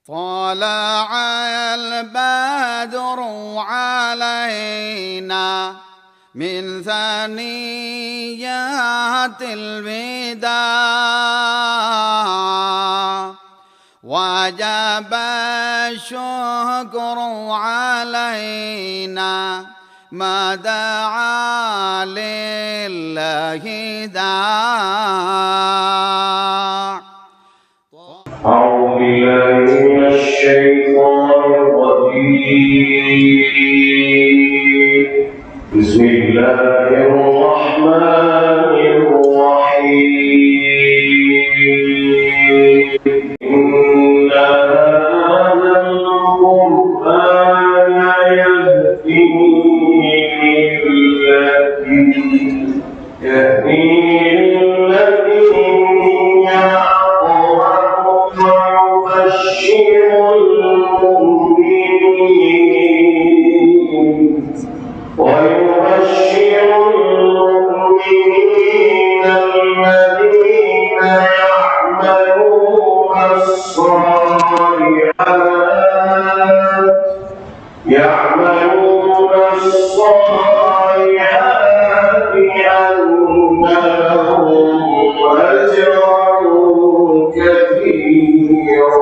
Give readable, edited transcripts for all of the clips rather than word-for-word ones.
طلع البدر علينا من ثنيات الوداع وجب الشكر علينا ما دعا لله داع. أعوذ بالله من الشيطان الرجيم. بسم الله الرحمن الرحيم. إن هذا القرآن يهدي ويبشر المؤمنين الذين يعملون الصالحات أن لهم أجرا كثيرا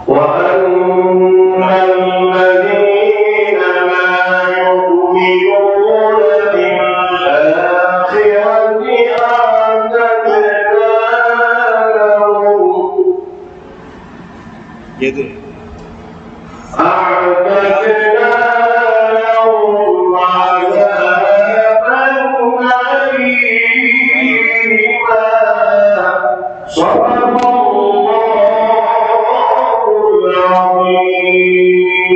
وأن الذين لا يؤمنون بالآخرة أعتدنا لهم عذابا أليما. صدق الله العظيم.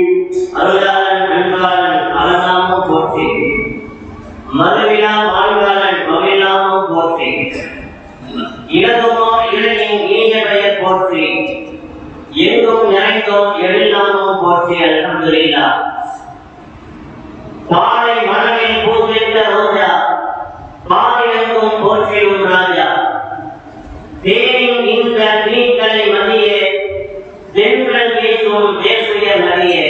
மதுவிழா வாழ்வாளன் மகிழாமும் போற்றி, இடதுமோ இளையின் இனிய பெயர் போற்றி, எங்கும் நிறைந்தோம் எழிலாமும் போற்றி. அல்ஹம்துலில்லாஹ். பாலை மணலில் பூவித்த ரோஜா, பாலியங்கும் போற்றியும் ராஜா, தேனின் இந்த தீக்கலை மதியே, தென்றல் வீசும் தேசிய நதியே,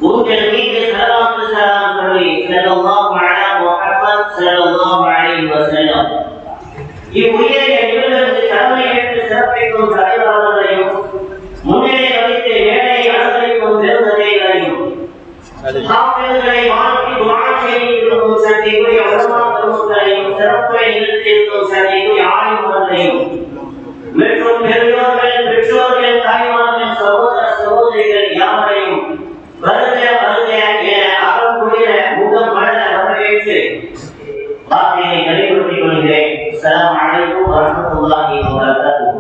உங்கள் மீது ஸலவாத்து ஸலாம் சொல்லி ஸல்லல்லாஹு அலைஹி முஹம்மத் ஸல்லல்லாஹு அலைஹி வஸல்லம் இவ்வுயரிய நிகழ்வுக்கு தலைமையேற்று சிறப்பிக்கும் தலைவர்களையும் முன்னிலை வைத்து மேடை அலங்கரிக்கும் பெருந்தகைகளையும் ஹாஃபிழ்களை வாழ்த்தி துஆ செய்யும் சக்திக்குரிய உலமாக்களையும் சிறப்பை நிறுத்தியிருக்கும் சக்திக்குரிய ஆலிம்களையும் மற்றும் பெரியோர்கள் பெற்றோர்கள் தாய்மார்கள் சகோதர சகோதரிகள் யாவரையும் வருக வருக என அகங்குளிர முகம் மலர வரவேற்று வார்த்தையை நடைபெற்றுக் கொள்கிறேன். அஸ்ஸலாமு அலைக்கும் வரஹ்மத்துல்லாஹி வபரகாத்துஹு.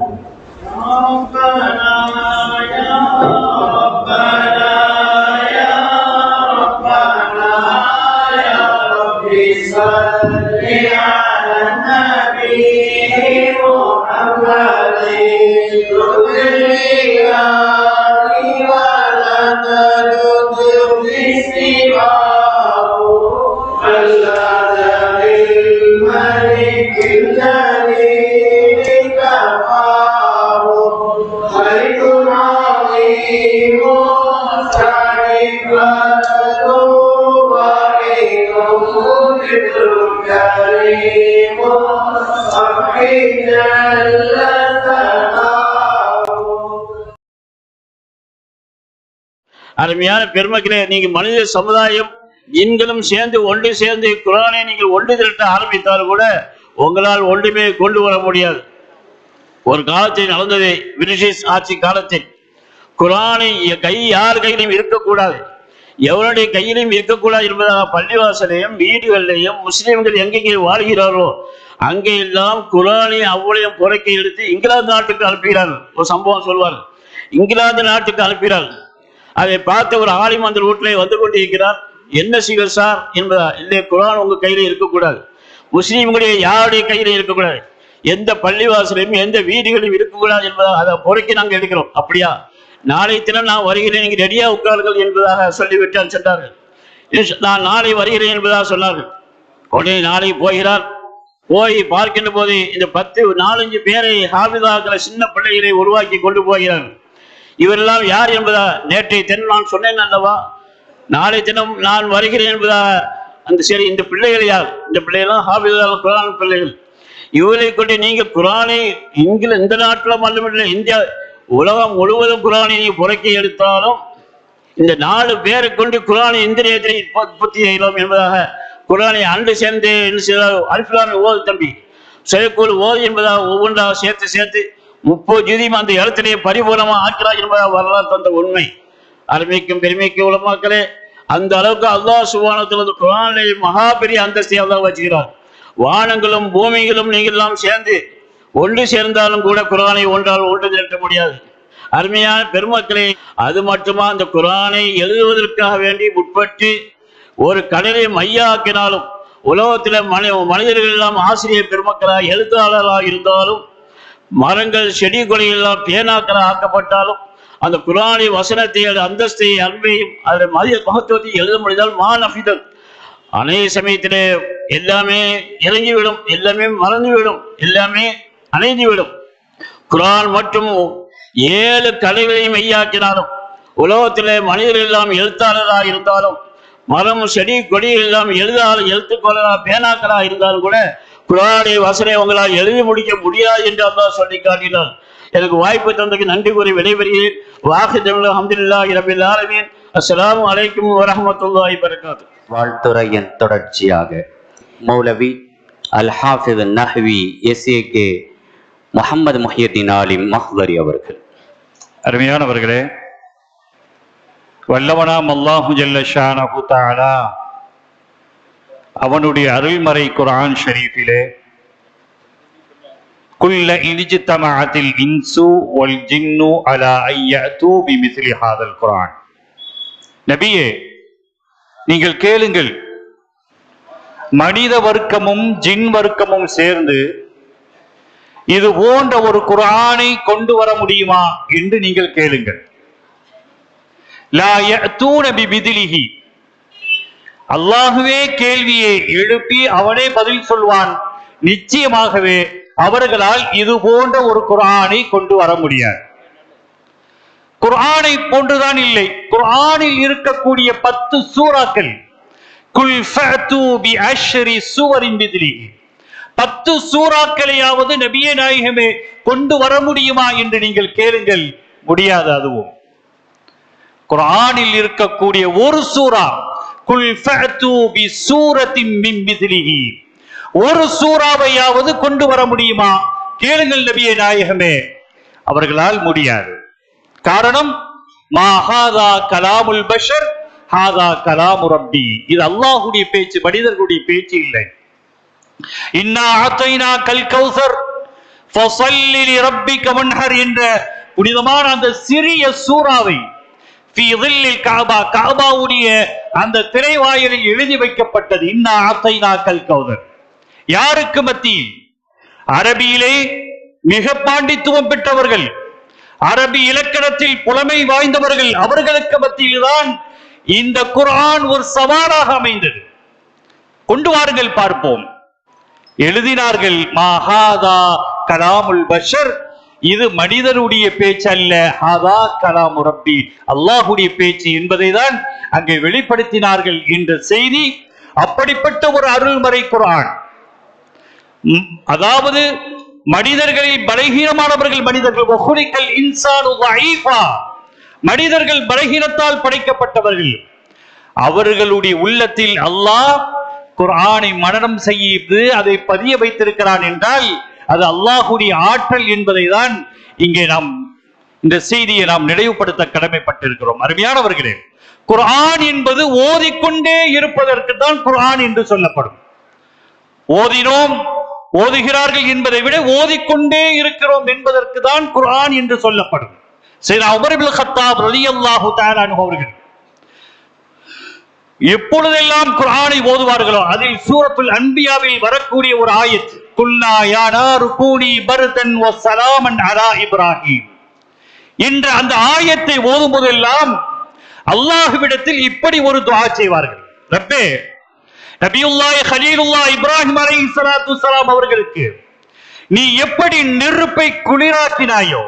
அருமையான பெருமக்களே, நீங்க மனித சமுதாயம் நீங்களும் சேர்ந்து ஒன்று சேர்ந்து குர்ஆனை நீங்கள் ஒன்று திரட்ட ஆரம்பித்தாலும் கூட உங்களால் ஒன்றுமே கொண்டு வர முடியாது. ஒரு காலத்தில் நடந்தது, பிரிட்டிஷ் ஆட்சி காலத்தில் குர்ஆனை யார் கையிலும் இருக்கக்கூடாது, எவருடைய கையிலும் இருக்கக்கூடாது என்பதாக பள்ளிவாசலையும் வீடுகளிலையும் முஸ்லிம்கள் எங்கெங்கே வாழ்கிறாரோ அங்கே எல்லாம் குர்ஆனை அவ்வளவு புறக்கை எடுத்து இங்கிலாந்து நாட்டுக்கு அனுப்புகிறார்கள். ஒரு சம்பவம் சொல்வார், இங்கிலாந்து நாட்டுக்கு அனுப்புகிறார்கள். அதை பார்த்த ஒரு ஆலிம் அந்த வீட்டிலே வந்து கொண்டிருக்கிறார். என்ன செய்வது சார் என்பதா? இல்லை, குர்ஆன் உங்க கையில இருக்கக்கூடாது, முஸ்லீம்களுடைய யாருடைய கையில இருக்கக்கூடாது, எந்த பள்ளிவாசலையும் எந்த வீடுகளிலும் இருக்கக்கூடாது என்பதாக அதை பொறுக்கி நாங்கள் எடுக்கிறோம். அப்படியா, நாளை தினம் நான் வருகிறேன், நீங்க ரெடியா உட்கார்கள் என்பதாக சொல்லிவிட்டால் சென்றார்கள். நான் நாளை வருகிறேன் என்பதாக சொன்னார்கள். உடனே நாளை போகிறார். போய் பார்க்கின்ற போது இந்த 10-4-5 பேரை ஹாஃபிதாக்களை சின்ன பிள்ளைகளை உருவாக்கி கொண்டு போகிறார்கள். இவரெல்லாம் யார் என்பதா நேற்றைய தினம் நான் சொன்னேன் அல்லவா, நாளை தினம் நான் வருகிறேன் என்பதா அந்த சரி இந்த பிள்ளைகள் யார்? இந்த பிள்ளைகள்லாம் ஹாஃபிஸ் குர்ஆன் பிள்ளைகள். இவரை கொண்டு நீங்க குர்ஆனை இந்த நாட்டில் மட்டுமில்லை, இந்தியா உலகம் முழுவதும் குர்ஆனை நீங்க புறக்கி எடுத்தாலும் இந்த 4 பேரை கொண்டு குர்ஆனை இந்த நேரத்தில் உற்பத்தி செய்யலாம் என்பதாக குர்ஆனை அன்று சேர்ந்து என்ன செய்தால் அல்ஃபிலான் ஓது தம்பி செயற்கூல் ஓது என்பதாக ஒவ்வொன்றாக சேர்த்து 30 ஜுதியும் அந்த இடத்திலேயே பரிபூர்ணமாக ஆக்கிறார் என்பதாக வரலாறு தந்த உண்மை. அருமைக்கும் பெருமைக்கும் உலமாக்களே, அந்த அளவுக்கு அல்லாஹ் சுப்ஹானஹு வ தஆலா குர்ஆனை மகா பெரிய அந்தஸ்தை அல்லாஹ் வச்சுக்கிறார். வானங்களும் பூமிகளும் நீங்கள் எல்லாம் சேர்ந்து ஒன்று சேர்ந்தாலும் கூட குர்ஆனை ஒன்றால் ஒன்று திரட்ட முடியாது. அருமையான பெருமக்களே, அது மட்டுமா அந்த குர்ஆனை எழுதுவதற்காக வேண்டி உட்பட்டு ஒரு கடலை மையாக்கினாலும் உலகத்தில் மனிதர்கள் எல்லாம் ஆசிரியர் பெருமக்களாக எழுத்தாளராக இருந்தாலும் மரங்கள் செடி கொலைகள் எல்லாம் பேனாக்களாக ஆக்கப்பட்டாலும் அந்த குர்ஆனை வசனத்தை அந்தஸ்தை அன்பையும் அதில் மகத்துவத்தை எழுத முடிந்தால் மாநஃபிதல் அநேக சமயத்திலே எல்லாமே இறங்கிவிடும், எல்லாமே மறந்துவிடும், எல்லாமே அணைந்துவிடும். குர்ஆன் மற்றும் 7 கலைகளையும் மெய்யாக்கினாலும் உலகத்திலே மனிதர்கள் எல்லாம் எழுத்தாளராக இருந்தாலும் மரம் செடி கொடிகள் எல்லாம் எழுத்துக்கொள்ளா பேனாக்களாக இருந்தாலும் கூட குர்ஆனை வசனை உங்களால் எழுதி முடிக்க முடியாது என்று அல்லாஹ் சொல்லி காட்டினார். எனக்கு வாய்ப்பு தந்ததுக்கு நன்றி கூறி விடைபெறுகிறேன். வாஹிதுல் அல்ஹம்துலில்லாஹி ரப்பில் ஆலமீன். அஸ்ஸலாமு அலைக்கும் வரஹ்மத்துல்லாஹி வபரகாத்துஹு. வாழ்த்துறையின் தொடர்ச்சியாக மௌலவி அல் ஹாஃபிஸ் நஹ்வி SAK முஹம்மது முஹியுத்தீன் ஆலிம் மஹ்தரி அவர்கள். அருமையானவர்களே, வல்லவனாம் அல்லாஹு ஜல்ல ஷானஹு தஆலா அவனுடைய அருள்மறை குர்ஆன் ஷரீஃபிலே குல்ல இஜ்தமஅத்தில் இன்சு வல் ஜின்னு அலா அய்யது பிமிஸ்லி ஹாதல் குர்ஆன். நபியே, நீங்கள் கேளுங்கள், மனித வர்க்கமும் ஜின் வர்க்கமும் சேர்ந்து இது போன்ற ஒரு குர்ஆனை கொண்டு வர முடியுமா என்று நீங்கள் கேளுங்கள். லா யஅதூன பிமித்லிஹி, அல்லாஹ்வே கேள்வியை எழுப்பி அவனே பதில் சொல்வான். நிச்சயமாகவே அவர்களால் இது போன்ற ஒரு குர்ஆனை கொண்டு வர முடியாது. குர்ஆனை போன்றுதான் இல்லை, குர்ஆனில் இருக்கக்கூடிய 10 சூறாக்கள் குல் ஃபஅது பி அஷ்ரி சுவரின் பித்லிஹி, 10 சூறாக்களையாவது நபியே நாயகமே கொண்டு வர முடியுமா என்று நீங்கள் கேளுங்கள். முடியாது. அதுவும் குர்ஆனில் இருக்கக்கூடிய ஒரு சூரா குல் ஃபஅது பி சூரத்தின் மின் பித்லிஹி, ஒரு சூறாவையாவது கொண்டு வர முடியுமா கேளுங்கள் நபியே நாயகமே. அவர்களால் முடியாது. காரணம், மா ஹாதா கலாமுல் பஷர் ஹாதா கலாமு ரப்பி, இது அல்லாஹ்வுடைய பேச்சு, மனிதர்களுடைய பேச்சு இல்லை. இன்னா அத்தைனா கல் கௌசர் ஃபஸல்லி லிரப்பிக வன்ஹர் என்ற புனிதமான அந்த சிறிய சூறாவை ஃபீ ظில்லில் கஅபா, கஅபாவுடைய அந்த திரைவாயிலில் எழுதி வைக்கப்பட்டது. இன்னா அத்தைனா கல் கௌசர். யாருக்கு மத்தியில்? அரபியிலே மிக பாண்டித்துவம் பெற்றவர்கள், அரபி இலக்கணத்தில் புலமை வாய்ந்தவர்கள், அவர்களுக்கு மத்தியில்தான் இந்த குர்ஆன் ஒரு சவாலாக அமைந்தது. கொண்டு வாருங்கள் பார்ப்போம். எழுதினார்கள், மா ஹாதா கலாமுல் பஷர், இது மனிதருடைய பேச்சு அல்ல, ஹாதா கலாமு ரப்பி, அல்லாஹ்வுடைய பேச்சு என்பதை தான் அங்கே வெளிப்படுத்தினார்கள் என்ற செய்தி. அப்படிப்பட்ட ஒரு அருள்மறை குர்ஆன். அதாவது மனிதர்களில் பலகீனமானவர்கள் மனிதர்கள், வஹுலிகல் இன்சானு ضعீஃபா, மனிதர்கள் பலகீனத்தால் படைக்கப்பட்டவர்கள். அவர்களுடைய உள்ளத்தில் அல்லாஹ் குர்ஆனை மனனம் செய்து அதை பதிய வைத்திருக்கிறான் என்றால் அது அல்லாஹ்வுடைய ஆற்றல் என்பதை தான் இங்கே நாம் இந்த செய்தியை நாம் நினைவுபடுத்த கடமைப்பட்டிருக்கிறோம். அருமையானவர்களே, குர்ஆன் என்பது ஓதிக்கொண்டே இருப்பதற்கு தான் குர்ஆன் என்று சொல்லப்படும். ஓதினோம், ஓதுகிறார்கள் என்பதை விட ஓதிக்கொண்டே இருக்கிறோம் என்பதற்கு தான் குர்ஆன் என்று சொல்லப்படும். சையதுனா உமர் இப்னு கத்தாப் ரலியல்லாஹு தஆலா அன்ஹு அவர்கள் எப்பொழுதெல்லாம் குர்ஆனை ஓதுவார்களோ அதில் சூரத்துல் அன்பியாவில் வரக்கூடிய ஒரு ஆயத், குல்னா யா நாரு கூனி பர்தன் வ ஸலாமன் அலா இப்ராஹீம் என்ற அந்த ஆயத்தை ஓதும் போதெல்லாம் அல்லாஹ்விடத்தில் இப்படி ஒரு துஆ செய்வார்கள். ரப்பே, நபியுல்லாஹி கலீலுல்லாஹ் இப்ராஹிம் அலைஹிஸ்ஸலாத்து வஸ்ஸலாம் அவர்களுக்கு நீ எப்படி நெருப்பை குளிராக்கினாயோ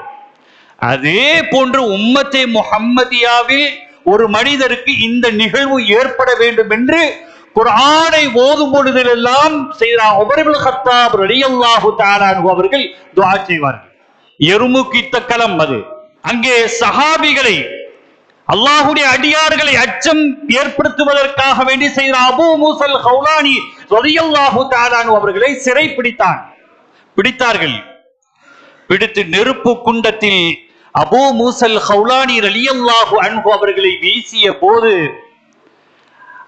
அதே போன்று உம்மத்தே முஹம்மதியாவில் ஒரு மனிதருக்கு இந்த நிகழ்வு ஏற்பட வேண்டும் என்று குர்ஆனை ஓதும் பொழுதெல்லாம் செய்தா உமர் இப்னு கத்தாப் ரலியல்லாஹு தஆலா அன்ஹு அவர்கள் துஆ செய்வார்கள். எருமுக்கித்த களம் அது. அங்கே சஹாபிகளை, அல்லாஹ்வுடைய அடியார்களை அச்சம் ஏற்படுத்துவதற்காக வேண்டி செய்தா அபூ மூஸல் கௌலானி ரலியல்லாஹு தஆலா அன்ஹு அவர்களை சிறை பிடித்தார்கள். பிடித்து நெருப்பு குண்டத்தில் அபூ மூஸல் கௌலானி ரலியல்லாஹு அன்ஹு அவர்களை வீசிய போது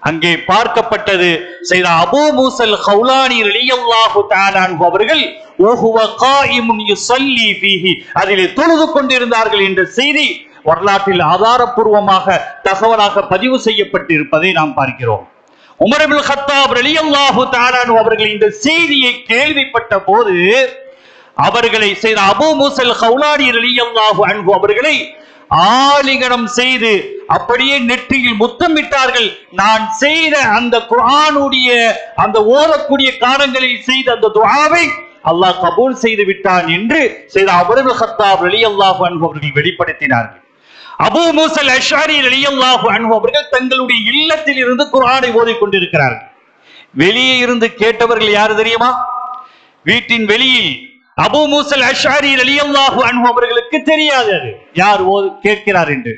அங்கே பார்க்கப்பட்டது செய்த அபூ மூஸல் கௌலானி ரலியல்லாஹு தஆலா அன்ஹு அவர்கள் வஹுவ காயிமுன் யுஸல்லி ஃபீஹி அதிலே தொழுது கொண்டிருந்தார்கள் என்ற செய்தி வரலாற்றில் ஆதாரப்பூர்வமாக தகவலாக பதிவு செய்யப்பட்டிருப்பதை நாம் பார்க்கிறோம். உமர் இப்னு கத்தாப் ரலியல்லாஹு தஆலா அன்ஹு அவர்கள் இந்த செய்தியை கேள்விப்பட்ட போது அவர்களை செய்த அபூ மூஸல் கௌலானி ரலியல்லாஹு அன்ஹு அவர்களை ஆலிங்கனம் செய்து அப்படியே நெற்றியில் முத்தமிட்டார்கள். நான் செய்த அந்த குர்ஆனுடைய அந்த ஓதக்கூடிய காலங்களில் செய்த அந்த துஆவை அல்லாஹ் கபூல் செய்து விட்டான் என்று செய்த உமர் இப்னு கத்தாப் ரலியல்லாஹு அன்ஹு அவர்கள் வெளிப்படுத்தினார்கள். அபூ மூஸல் அஷ்அரி ரலியல்லாஹு அன்ஹு அவர்கள் தங்களுடைய இல்லத்தில் இருந்து குர்ஆனை ஓதிக் கொண்டிருக்கிறார்கள். வெளியே இருந்து கேட்டவர்கள் யாரு தெரியுமா? வீட்டின் வெளியில் அபூ மூஸல் அஷ்அரி ரலியல்லாஹு அன்ஹு அவர்களுக்கு தெரியாது யார் கேட்கிறார் என்று.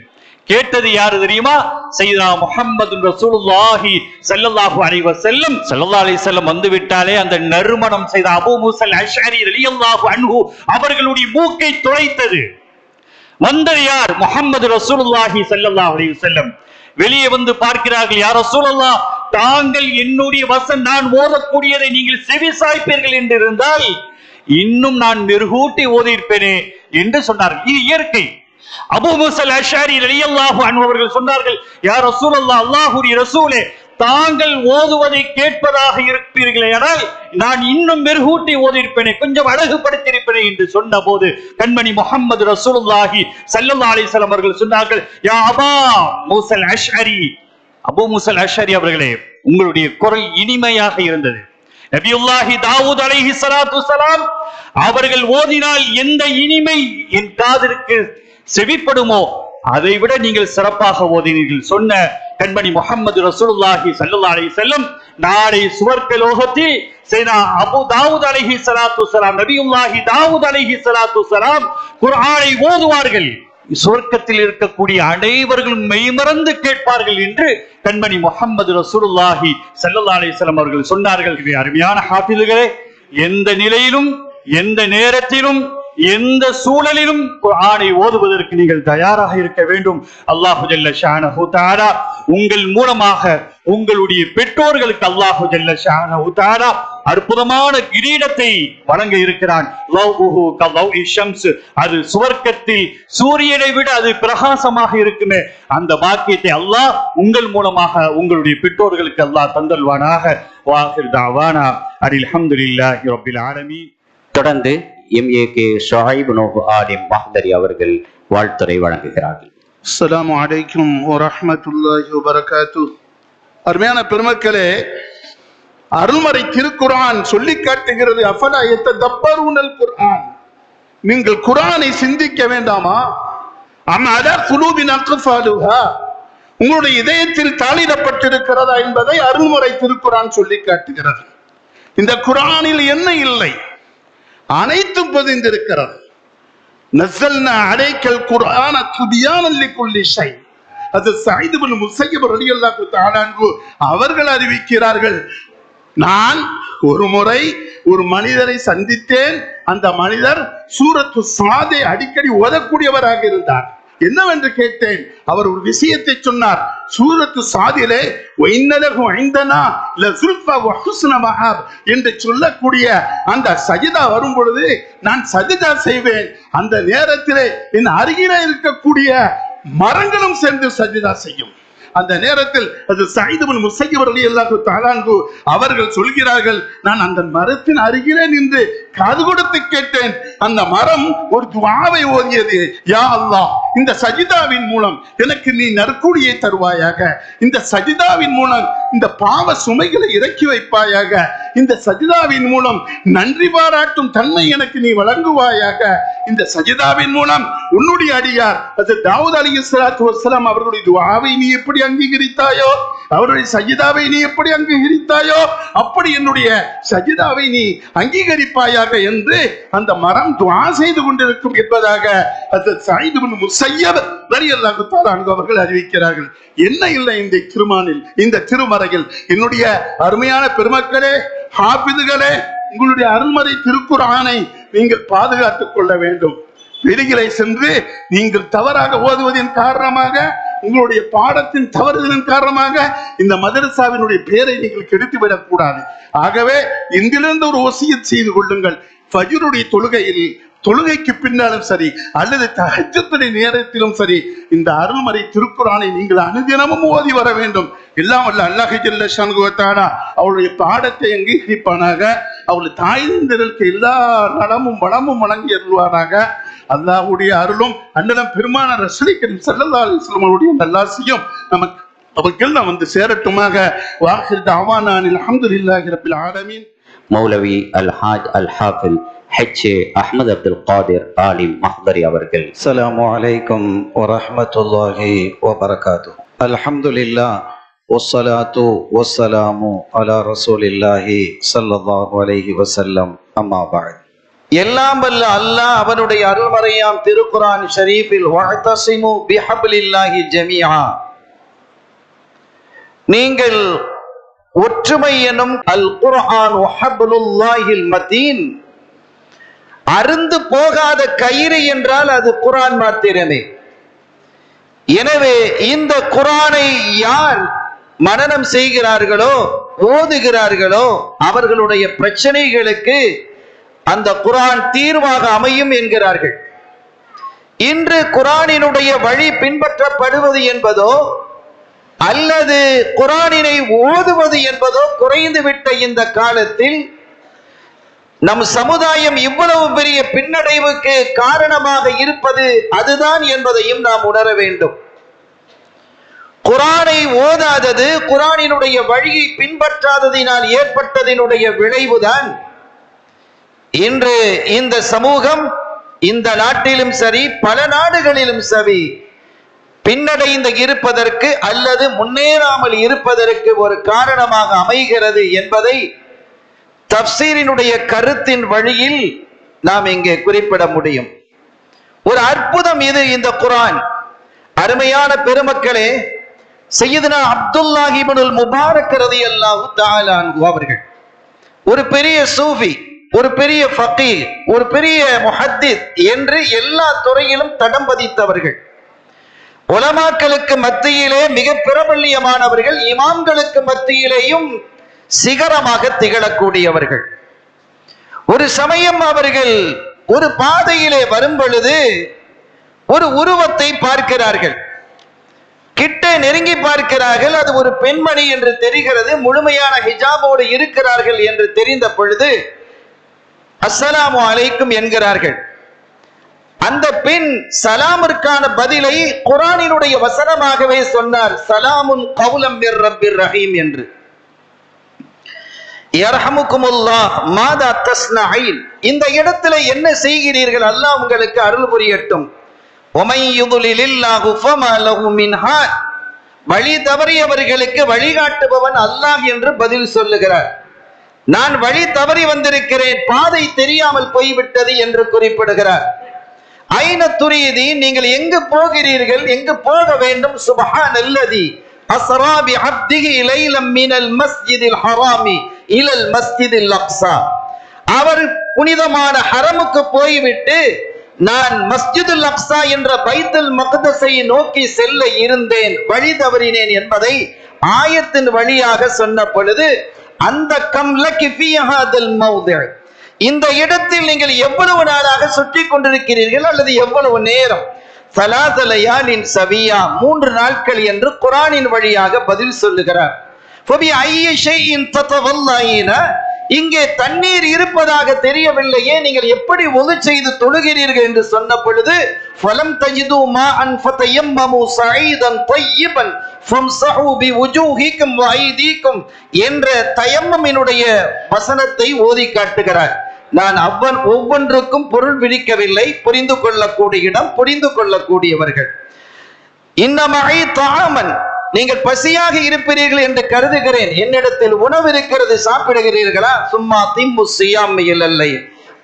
கேட்டது யாரு தெரியுமா? சையதனா முஹம்மது ரசூலுல்லாஹி ஸல்லல்லாஹு அலைஹி வஸல்லம் வந்து விட்டாலே அந்த நறுமணம் செய்த அபூ மூஸல் அஷ்அரி ரலியல்லாஹு அன்ஹு அவர்களுடைய மூக்கை துளைத்தது. வந்தது யார்? முஹம்மது ரசூலுல்லாஹி ஸல்லல்லாஹு அலைஹி வஸல்லம். வெளியே வந்து பார்க்கிறார்கள், யா ரசூலல்லாஹ், தாங்கள் என்னுடைய வசன் நான் ஓதக்கூடியதை நீங்கள் செவி சாய்ப்பீர்கள் என்று இருந்தால் இன்னும் நான் மெருகூட்டி ஓதியிருப்பேனே என்று சொன்னார்கள். இது இயற்கை. அபூ மூஸல் அஷ்அரி ரலியல்லாஹு அன்ஹு அவர்கள் சொன்னார்கள், யா ரசூலல்லாஹ், அல்லாஹ்வுடைய ரசூலே, தாங்கள் ஓதுவதை கேட்பதாக இருப்பீர்களே ஆனால் நான் இன்னும் மெருகூட்டி ஓதியிருப்பேனே, கொஞ்சம் அழகுபடுத்தியிருப்பேனே என்று சொன்ன போது கண்மணி முஹம்மது ரசூலுல்லாஹி ஸல்லல்லாஹு அலைஹி வஸல்லம் அவர்கள் சொன்னார்கள், யா அபா மூஸல் அஷ்அரி, அபூ மூஸல் அஷ்அரி அவர்களே, உங்களுடைய குரல் இனிமையாக இருந்தது. நபியுல்லாஹி தாவூத் அலைஹி ஸலாத்து வஸலாம் அவர்கள் ஓதினால் எந்த இனிமை என் காதிற்கு செவிப்படுமோ அதை விட நீங்கள் சிறப்பாக ஓதினீர்கள் சொன்ன கண்மணி முஹம்மது ரசூலுல்லாஹி ஸல்லல்லாஹு அலைஹி வஸல்லம் நாளை சுவர்க்க லோகத்தில் செய்தா அபூ தாவூத் அலைஹி ஸலாத்து வஸலாம், நபியுல்லாஹி தாவூத் அலைஹி ஸலாத்து வஸலாம் குர்ஆனை ஓதுவார்கள். சுவர்க்கத்தில் இருக்கக்கூடிய அனைவர்களும் மெய்மறந்து கேட்பார்கள் என்று கண்மணி முஹம்மது ரசூலுல்லாஹி ஸல்லல்லாஹு அலைஹி வஸல்லம் அவர்கள் சொன்னார்கள். அருமையான ஹாஃபிதுகளே, எந்த நிலையிலும், எந்த நேரத்திலும், எந்த சூழலிலும் குர்ஆனை ஓதுவதற்கு நீங்கள் தயாராக இருக்க வேண்டும். அல்லாஹு ஜல்ல ஷானஹு தஆலா உங்கள் மூலமாக உங்களுடைய பெற்றோர்களுக்கு அல்லாஹு ஜல்ல ஷானஹு தஆலா அற்புதமான கிரீடத்தை வழங்க இருக்கிறான். அது சுவர்க்கத்தில் சூரியனை விட அது பிரகாசமாக இருக்குமே, அந்த பாக்கியத்தை அல்லாஹ் உங்கள் மூலமாக உங்களுடைய பெற்றோர்களுக்கு அல்லாஹ் தந்தல்வானாக. வாஹிர் தஅவானா அல்ஹம்துலில்லாஹி ரப்பில் ஆலமீன். தொடர்ந்து MAK ஷுஐப் நூஹ் ஆலிம் மஹ்தரி அவர்கள் வாழ்த்துரை வழங்குகிறார்கள். அஸ்ஸலாமு அலைக்கும் வரஹ்மத்துல்லாஹி வபரகாத்துஹு. அருமையான பெருமக்களே, அருள்மறை திருக்குர்ஆன் சொல்லி காட்டுகிறது, அஃபலா யததப்பரூனல் குர்ஆன், நீங்கள் குர்ஆனை சிந்திக்க வேண்டாமா? அம் அலா குலூபின் அக்ஃபாலுஹா, உங்களுடைய இதயத்தில் தாளிடப்பட்டிருக்கிறதா என்பதை அருள்மறை திருக்குர்ஆன் சொல்லி காட்டுகிறது. இந்த குர்ஆனில் என்ன இல்லை? அனைத்தும் பதிந்திருக்கிறது. நஸல்னா அலைக்கல் குர்ஆன துபியானன் லிகுல்லி ஷை. அது சயீத் இப்னு முஸய்யிப் ரலியல்லாஹு தஆலா அன்ஹு அவர்கள் அறிவிக்கிறார்கள், நான் ஒரு முறை ஒரு மனிதரை சந்தித்தேன். அந்த மனிதர் சூரத்து ஸாதை அடிக்கடி ஓதக்கூடியவராக இருந்தார். என்னவென்று கேட்டேன். அவர் ஒரு விஷயத்தை சொன்னார். சூரத்து ஸாதிலே வைன்னலஹு இந்தனா லஸுல்ஃபா வ ஹுஸ்ன மஆப் என்று சொல்லக்கூடிய அந்த சஜிதா வரும் பொழுது நான் சஜிதா செய்வேன். அந்த நேரத்திலே என் அருகிலே இருக்கக்கூடிய மரங்களும் சேர்ந்து சஜிதா செய்யும். அந்த நேரத்தில் அது சயீத் இப்னு முஸய்யிப் ரலியல்லாஹு தஆலா அன்ஹு அவர்கள் சொல்கிறார்கள், நான் அந்த மரத்தின் அருகிலே நின்று காது கொடுத்து கேட்டேன். அந்த மரம் ஒரு துஆவை ஓதியது, யா அல்லாஹ், இந்த சஜிதாவின் மூலம் எனக்கு நீ நற்கூலியை தருவாயாக, இந்த சஜிதாவின் மூலம் இந்த பாவ சுமைகளை இறக்கி வைப்பாயாக, இந்த சஜிதாவின் மூலம் நன்றி பாராட்டும் தன்மை எனக்கு நீ வழங்குவாயாக இந்த சஜிதாவின் மூலம் உன்னுடைய அடியார் தாவூத் அலைஹிஸ்ஸலாத்து வஸ்ஸலாம் அவர்களுடைய துஆவை நீ எப்படி அங்கீகரித்தாயோ, அவருடைய சஜிதாவை நீ எப்படி அங்கீகரித்தாயோ, அப்படி என்னுடைய சஜிதாவை நீ அங்கீகரிப்பாயாக என்று அந்த மரம் துஆ செய்து கொண்டிருக்கும் என்பதாக சயீத் இப்னு முஸய்யப் ரலியல்லாஹு தஆலா அன்ஹு அவர்கள் அறிவிக்கிறார்கள். என்ன இல்லை இந்த திருமானில், இந்த திருமறையில் என்னுடைய அருமையான பெருமக்களே, ஹாஃபிதுகளே, உங்களுடைய அருள்மறை திருக்குர்ஆனை நீங்கள் பாதுகாத்துக் கொள்ள வேண்டும். வெளியிலே சென்று நீங்கள் தவறாக ஓதுவதன் காரணமாக, உங்களுடைய பாடத்தின் தவறுதலின் காரணமாக இந்த மதரசாவினுடைய பெயரை நீங்கள் கெடுத்துவிடக் கூடாது. ஆகவே இன்றிலிருந்து ஒரு வசியத் செய்து கொள்ளுங்கள். ஃபஜ்ருடைய தொழுகைக்கு பின்னாலும் சரி அல்லது தஹஜ்ஜுடைய நேரத்திலும் சரி இந்த அருள்மறை திருக்குர்ஆனை நீங்கள் அனுதினமும் ஓதி வர வேண்டும். எல்லாம் வல்ல அல்லாஹ் ஜல்ல ஷானுஹு வ தஆலா அவருடைய பாடத்தை அங்கீகரிப்பானாக. அவருடைய தாய்ந்தர்களுக்கு எல்லா நலமும் வளமும் வழங்கி அருள்வானாக. அல்லாஹ்வுடைய அருளும் அண்ணலம் பெருமானார் ரசூல் கரீம் ஸல்லல்லாஹு அலைஹி வஸல்லம் அவருடைய நல்லாசியும் நமக்கு அவர்களெல்லாம் வந்து சேரட்டுமாக. வாஹிர் தஅவானா அல்ஹம்துலில்லாஹி ரப்பில் ஆலமீன். மௌலவி அல்-ஹாஜ் அல்-ஹாஃபில் ஹெச்.ஏ. அஹ்மத் அப்துல் காதிர் ஆலிம் மஹ்தரி அவர்கள். அஸ்ஸலாமு அலைக்கும் வரஹ்மத்துல்லாஹி வபரகாத்துஹு. அல்ஹம்துலில்லாஹ் வஸ்ஸலாத்து வஸ்ஸலாமு அலா ரசூலில்லாஹி ஸல்லல்லாஹு அலைஹி வஸல்லம். அம்மா பஅத். எல்லாம் வல்ல அல்லாஹ் அவனுடைய அருள்மறையாம் திருக்குர்ஆன் ஷரீஃபில் வஅதஸிமு பிஹப்லில்லாஹி ஜமீஆ, நீங்கள் ஒற்றுமை எனும் அல் குர்ஆன் ஹப்லுல்லாஹில் மதீன், அருந்து போகாத கயிறு என்றால் அது குர்ஆன் மாத்திரமே. எனவே இந்த குர்ஆனை யார் மனனம் செய்கிறார்களோ, ஓதுகிறார்களோ, அவர்களுடைய பிரச்சனைகளுக்கு அந்த குர்ஆன் தீர்வாக அமையும் என்கிறார்கள். இன்று குர்ஆனினுடைய வழி பின்பற்றப்படுவது என்பதோ அல்லது குர்ஆனினை ஓதுவது என்பதோ குறைந்துவிட்ட இந்த காலத்தில் நம் சமுதாயம் இவ்வளவு பெரிய பின்னடைவுக்கு காரணமாக இருப்பது அதுதான் என்பதையும் நாம் உணர வேண்டும். குர்ஆனை ஓதாதது, குர்ஆனினுடைய வழியை பின்பற்றாததினால் ஏற்பட்டதினுடைய விளைவுதான் இன்று இந்த சமூகம் இந்த நாட்டிலும் சரி பல நாடுகளிலும் சரி பின்னடைந்து இருப்பதற்கு அல்லது முன்னேறாமல் இருப்பதற்கு ஒரு காரணமாக அமைகிறது என்பதை தப்சீரினுடைய கருத்தின் வழியில் நாம் இங்கே குறிப்பிட முடியும். ஒரு அற்புதம் இது இந்த குர்ஆன். அருமையான பெருமக்களே, சையதுனா அப்துல்லாஹ் இப்னுல் முபாரக் ரலியல்லாஹு தஆலா அன்ஹு அவர்கள் ஒரு பெரிய சூஃபி, ஒரு பெரிய ஃபகீஹ், ஒரு பெரிய முஹத்திஸ் என்று எல்லா துறையிலும் தடம் பதித்தவர்கள். உலமாக்களுக்கு மத்தியிலே மிக பிரபல்யமானவர்கள், இமாம்களுக்கு மத்தியிலேயும் சிகரமாக திகழக்கூடியவர்கள். ஒரு சமயம் அவர்கள் ஒரு பாதையிலே வரும் பொழுது ஒரு உருவத்தை பார்க்கிறார்கள். கிட்ட நெருங்கி பார்க்கிறார்கள். அது ஒரு பெண்மணி என்று தெரிகிறது. முழுமையான ஹிஜாபோடு இருக்கிறார்கள் என்று தெரிந்த பொழுது அஸ்ஸலாமு அலைக்கும் என்கிறார்கள். அந்த பெண் சலாமிற்கான பதிலை குர்ஆனினுடைய வசனமாகவே சொன்னார், சலாமுன் கௌலம் மிர் ரப்பிர் ரஹீம் என்று. யர்ஹமுக்குமுல்லாஹ் மாதா தஸ்னஈன், இந்த இடத்துல என்ன செய்கிறீர்கள், அல்லாஹ் உங்களுக்கு அருள் புரியட்டும். வமை யுதுலில்லாஹு ஃபமா லஹு மின் ஹாத், வழி தவறியவர்களுக்கு வழிகாட்டுபவன் அல்லாஹ் என்று பதில் சொல்லுகிறார். நான் வழி தவறி வந்திருக்கிறேன், பாதை தெரியாமல் போய்விட்டது என்று குறிப்பிடுகிறார். ஐன துரீதி, நீங்கள் எங்கு போகிறீர்கள், எங்கு போக வேண்டும்? சுப்ஹானல்லதி அஸ்ரா பி அப்திஹி லைலம் மினல் மஸ்ஜிதில் ஹராமி இலல் மஸ்ஜிதில் அக்ஸா, அவர் புனிதமான ஹரமுக்கு போய்விட்டு நான் மஸ்ஜிதுல் அக்ஸா என்ற பைத்துல் மக்தஸை நோக்கி செல்ல இருந்தேன், வழி தவறினேன் என்பதை ஆயத்தின் வழியாக சொன்ன பொழுது அந்த கம்லகி ஃபீ ஹாதல் மௌதி, இந்த இடத்தில் நீங்கள் எவ்வளவு நாளாக சுற்றி கொண்டிருக்கிறீர்கள் அல்லது எவ்வளவு நேரம்? ஸலாஸ லயாலின் சவியா, 3 நாட்கள் என்று குர்ஆனின் வழியாக பதில் சொல்லுகிறார். ஃபபி ஐயி ஷைஇன் ததவல்லாயின, இங்கே தண்ணீர் இருப்பதாக தெரியவில்லையே, நீங்கள் எப்படி ஒது செய்து தொழுகிறீர்கள் என்று சொன்ன பொழுது ஃபலம் தஜிது மாஅன் ஃபதயம்மமு ஸஈதன் தய்யிபன் ஃபம்ஸஹு பிவுஜூஹிக்கும் வஐதீக்கும் என்ற தயம்மமினுடைய வசனத்தை ஓதி காட்டுகிறார். நான் ஒவ்வொன்றுக்கும் பொருள் விதிக்கவில்லை. புரிந்து கொள்ளக்கூடிய இடம், புரிந்து கொள்ளக்கூடியவர்கள். இன்னமழை தாமன், நீங்கள் பசியாக இருப்பீர்கள் என்று கருதுகிறேன். என்னிடத்தில் உணவு இருக்கிறது, சாப்பிடுகிறீர்களா? சும்மா திம்மு சியாமையில் அல்ல,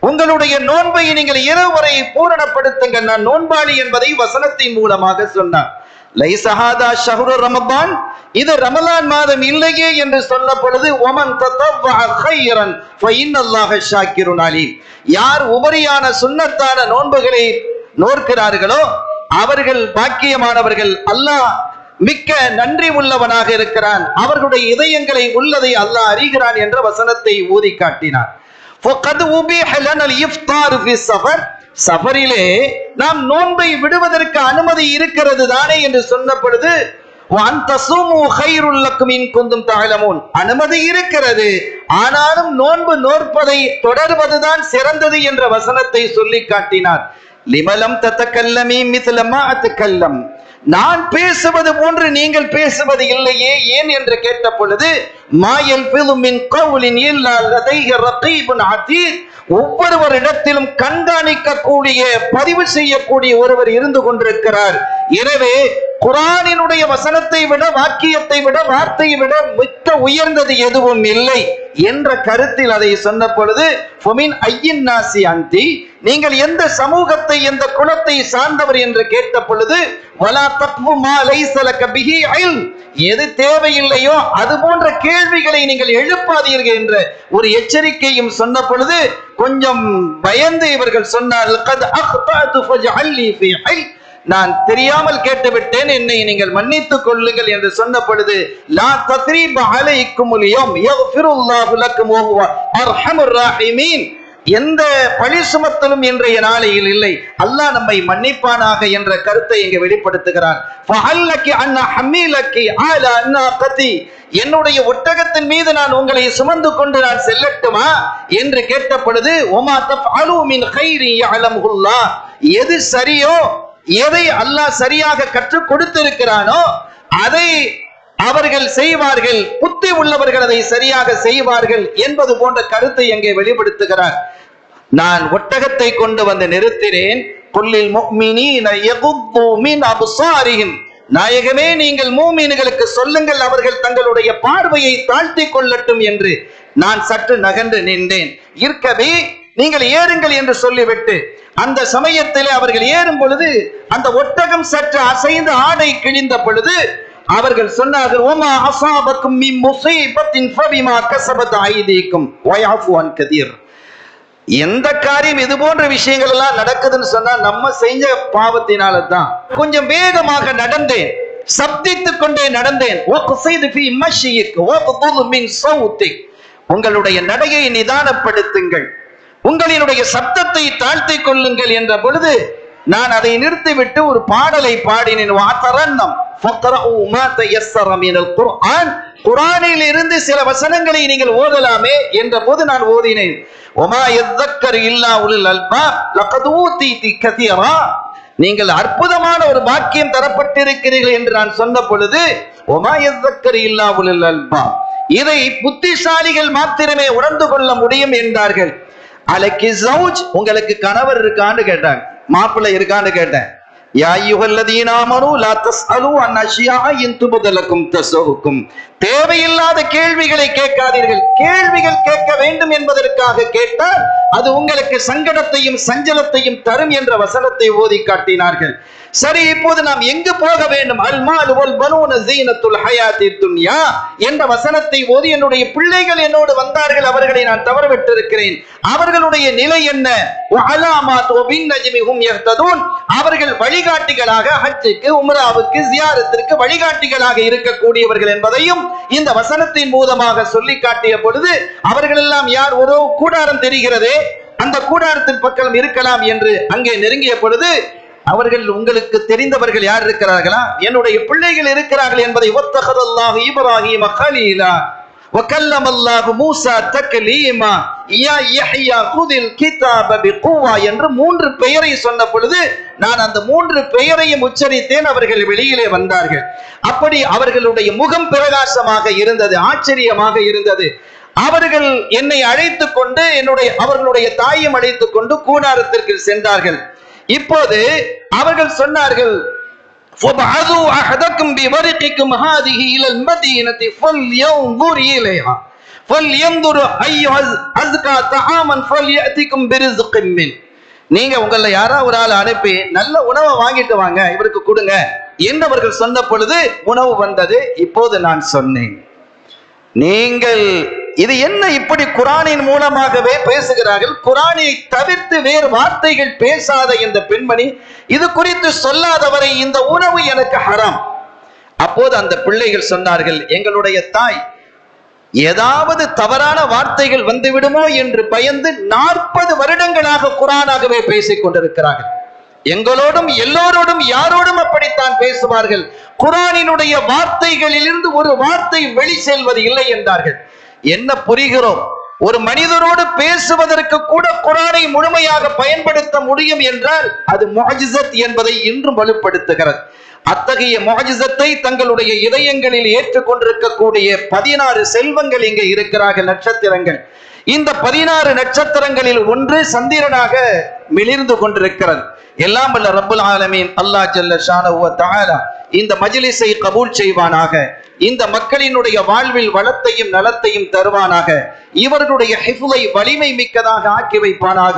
உங்களுடைய நோன்பை நீங்கள் இரவு வரை பூரணப்படுத்துங்கள், நான் நோன்பாளி என்பதை வசனத்தின் மூலமாக சொன்னார். லைசஹாதா ஷஹ்ரு ரமதான், இது ரமலான் மாதம் இல்லையே என்று சொன்ன பொழுது ஒமன் தத்தவ்வஅ கைரன் ஃபஇன்னல்லாஹ ஷாக்கிருன் அலீம், யார் உபரியான சுன்னத்தான நோன்புகளை நோக்கிறார்களோ அவர்கள் பாக்கியமானவர்கள், அல்லாஹ் மிக்க நன்றி உள்ளவனாக இருக்கிறான், அவர்களுடைய இதயங்களை உள்ளதை அல்லாஹ் அறிகிறான் என்ற வசனத்தை ஊதி காட்டினார். சஃபரிலே நாம் நோன்பை விடுவதற்கு அனுமதி இருக்கிறது தானே என்று சொன்ன பொழுது அனுமதி இருக்கிறது, ஆனாலும் நோன்பு நோற்பதை தொடர்வதுதான் சிறந்தது என்ற வசனத்தை சொல்லி காட்டினார். லிமலம் தத்தக்கல்லமி மிஸ்லமா அத்தக்கல்லம், நான் பேசுவது போன்று நீங்கள் பேசுவது இல்லையே ஏன் என்று கேட்ட பொழுது மாயல் பிலுமின் கவுலின் இல்லா லதைஹி ரகீபுன் அதீத், ஒவ்வொருவரிடத்திலும் கண்காணிக்கக்கூடிய, பதிவு செய்யக்கூடிய ஒருவர் இருந்து கொண்டிருக்கிறார். எனவே குர்ஆனினுடைய வசனத்தை விட, வாக்கியத்தை விட, வார்த்தையை விட மிக்க உயர்ந்தது எதுவும் இல்லை என்ற கருத்தில் அதை சொன்ன பொழுது ஃபமின் ஐயின் நாசி அந்தி, நீங்கள் எந்த சமூகத்தை, எந்த குலத்தை சார்ந்தவர் என்று கேட்ட பொழுது வலா தக்ஃபு மா லைஸ லக பிஹி இல்ம், எது தேவையில்லையோ அது போன்ற கேள்விகளை நீங்கள் எழுப்பாதீர்கள் என்ற ஒரு எச்சரிக்கையும் சொன்ன பொழுது கொஞ்சம் பயந்து இவர்கள் சொன்னார்கள், கத் அக்தஅது ஃபஜஅல்லி ஃபீ இல்ம், நான் தெரியாமல் கேட்டுவிட்டேன், என்னை நீங்கள் மன்னித்துக் கொள்ளுங்கள் என்று சொன்ன பொழுது லா தத்ரீப அலைக்குமுல் யௌம் யக்ஃபிருல்லாஹு லக்கும் வஹுவ அர்ஹமுர் ராஹிமீன், எந்த பழி சுமத்தலும் இன்றைய நாளையில் இல்லை, அல்லாஹ் நம்மை மன்னிப்பானாக என்ற கருத்தை இங்கு வெளிப்படுத்துகிறார். ஃபஹல்லகி அன் ஹமீலகி அலா நாகதி, என்னுடைய ஒட்டகத்தின் மீது நான் உங்களை சுமந்து கொண்டு நான் செல்லட்டுமா என்று கேட்ட பொழுது ஒமா தஃஅலு மின் கைரி யஅலமுல்லாஹ், எது சரியோ, எதை அல்லாஹ் சரியாக கற்றுக் கொடுத்திருக்கிறானோ அதை அவர்கள் செய்வார்கள், புத்தி உள்ளவர்கள் அதை சரியாக செய்வார்கள் என்பது போன்ற கருத்தை எங்கே வெளிப்படுத்துகிறார். நான் ஒட்டகத்தை கொண்டு வந்து நிறுத்தினேன். குல்லில் முஃமினீன யகுத்து மின் அப்சாரிஹிம், நாயகமே நீங்கள் மூமின்களுக்கு சொல்லுங்கள் அவர்கள் தங்களுடைய பார்வையை தாழ்த்தி கொள்ளட்டும் என்று நான் சற்று நகர்ந்து நின்றேன். இருக்கவே நீங்கள் ஏறுங்கள் என்று சொல்லிவிட்டு அந்த சமயத்தில் அவர்கள் ஏறும் பொழுது அந்த ஒட்டகம் சற்று அசைந்து ஆடை கிழிந்த பொழுது அவர்கள் சொன்னார்கள், ஓமா அஸாபக்கும் மின் முஸீபத்தின் ஃபபிமா கஸபத் ஐதீக்கும் வயஃபு அன் கதீர், எந்த காரியம் இது போன்ற விஷயங்கள் எல்லாம் நடக்குதுன்னு சொன்னா நம்ம செஞ்ச பாவத்தினால தான். கொஞ்சம் வேகமாக நடந்தேன், சப்தித்துக் கொண்டே நடந்தேன். உங்களுடைய நடையை நிதானப்படுத்துங்கள், உங்களுடைய சப்தத்தை தாழ்த்தி கொள்ளுங்கள் என்ற பொழுது நான் அதை நிறுத்திவிட்டு ஒரு பாடலை பாடினேன். குர்ஆனில் இருந்து சில வசனங்களை நீங்கள் ஓதலாமே என்ற போது நான் ஓதினேன். நீங்கள் அற்புதமான ஒரு பாக்கியம் தரப்பட்டிருக்கிறீர்கள் என்று நான் சொன்ன பொழுது இதை புத்திசாலிகள் மாத்திரமே உணர்ந்து கொள்ள முடியும் என்றார்கள். அலக்கி ஜௌஜ், உங்களுக்கு கணவர் இருக்கான்னு கேட்டாங்க, மாப்பிள்ளை இருக்கான்னு கேட்டேன். யா அய்யுஹல்லதீன ஆமனூ லா தஸ்அலூ அன் அஷ்யா இன் துப்த லக்கும் தஸூக்கும், தேவையில்லாத கேள்விகளை கேட்காதீர்கள். கேள்விகள் கேட்க வேண்டும் என்பதற்காக கேட்டால் அது உங்களுக்கு சங்கடத்தையும் சஞ்சலத்தையும் தரும் என்ற வசனத்தை ஓதி காட்டினார்கள். சரி, இப்போது நாம் எங்கு போக வேண்டும்? அல் மாலு வல் பனூன ஸீனத்துல் ஹயாத்தித் துன்யா என்ற வசனத்தை ஓதி என்னுடைய பிள்ளைகள் என்னோடு வந்தார்கள், அவர்களை நான் தவறவிட்டு இருக்கிறேன், அவர்களுடைய நிலை என்ன? வஅலாமாத் வபின் நஜ்மி ஹும் யஹ்ததூன், அவர்கள் வழிகாட்டிகளாக ஹஜ்ஜுக்கு, உம்ராவுக்கு, ஜியாரத்திற்கு வழிகாட்டிகளாக இருக்கக்கூடியவர்கள் என்பதையும் இந்த வசனத்தின் மூலமாக சொல்லி காட்டிய பொழுது அவர்கள் எல்லாம் யார்? ஒரு கூடாரம் தெரிகிறதே, அந்த கூடாரத்தின் பக்கம் இருக்கலாம் என்று அங்கே நெருங்கிய பொழுது அவர்கள், உங்களுக்கு தெரிந்தவர்கள் யார் இருக்கிறார்களா? என்னுடைய பிள்ளைகள் இருக்கிறார்கள் என்பதை வத்தகதல்லாஹு இப்ராஹீம கலீலா வகல்லமல்லாஹு மூஸா தக்லீமா யா யஹ்யா குதில் கிதாப பிகுவா என்று 3 பெயரை சொன்ன பொழுது நான் அந்த 3 பெயரையும் உச்சரித்தேன். அவர்கள் வெளியிலே வந்தார்கள். அப்படி அவர்களுடைய முகம் பிரகாசமாக இருந்தது, ஆச்சரியமாக இருந்தது. அவர்கள் என்னை அழைத்து கொண்டு அவர்களுடைய தாயும் அழைத்து கொண்டு கூடாரத்திற்கு சென்றார்கள். இப்போது அவர்கள் சொன்னார்கள், فَبَعَثُوا أَحَدَكُمْ بِوَرِقِكُمْ هَذِهِ إِلَى الْمَدِينَةِ فَلْيَنظُرْ إِلَيْهَا فَلْيَنظُرْ أَيُّهَا أَزْكَى طَعَامًا فَلْيَأْتِكُمْ بِرِزْقٍ مِّنْهُ. நீங்க உங்கள யாராவது ஒரு ஆள் அனுப்பி நல்ல உணவை வாங்கிட்டு வாங்க, இவருக்கு கொடுங்க என்று அவர்கள் சொன்ன பொழுது உணவு வந்தது. இப்போது நான் சொன்னேன், நீங்கள் இது என்ன இப்படி குர்ஆனின் மூலமாகவே பேசுகிறார்கள், குர்ஆனை தவிர்த்து வேறு வார்த்தைகள் பேசாத இந்த பெண்மணி இது குறித்து சொல்லாதவரை இந்த உணவு எனக்கு ஹராம். அப்போது அந்த பிள்ளைகள் சொன்னார்கள், எங்களுடைய தாய் ஏதாவது தவறான வார்த்தைகள் வந்து விடுமோ என்று பயந்து 40 வருடங்களாக குர்ஆனாகவே பேசிக் கொண்டிருக்கிறார்கள். எங்களோடும் எல்லோரோடும் யாரோடும் அப்படித்தான் பேசுவார்கள். குர்ஆனினுடைய வார்த்தைகளிலிருந்து ஒரு வார்த்தை வெளி செல்வது இல்லை என்றார்கள். என்ன புரிகிறோம்? ஒரு மனிதரோடு பேசுவதற்கு கூட குர்ஆனை முழுமையாக பயன்படுத்த முடியும் என்றால் அது முஅஜிசத் என்பதை இன்றும் வலுப்படுத்துகிறது. அத்தகைய முஅஜிசத்தை தங்களுடைய இதயங்களில் ஏற்றுக்கொண்டிருக்கக்கூடிய 16 செல்வங்கள் இங்கே இருக்கிறார்கள், நட்சத்திரங்கள். இந்த 16 நட்சத்திரங்களில் ஒன்று சந்திரனாக மிளிர்ந்து கொண்டிருக்கிறது. எல்லாம் வல்ல ரப்புல் ஆலமீன் அல்லாஹ் ஜல்ல ஷானஹு வ தஆலா இந்த மஜ்லிஸை கபூல் செய்வானாக. இந்த மக்களினுடைய வாழ்வில் வளத்தையும் நலத்தையும் தருவானாக. இவர்களுடைய ஹிஃபுலை வலிமை மிக்கதாக ஆக்கி வைப்பானாக.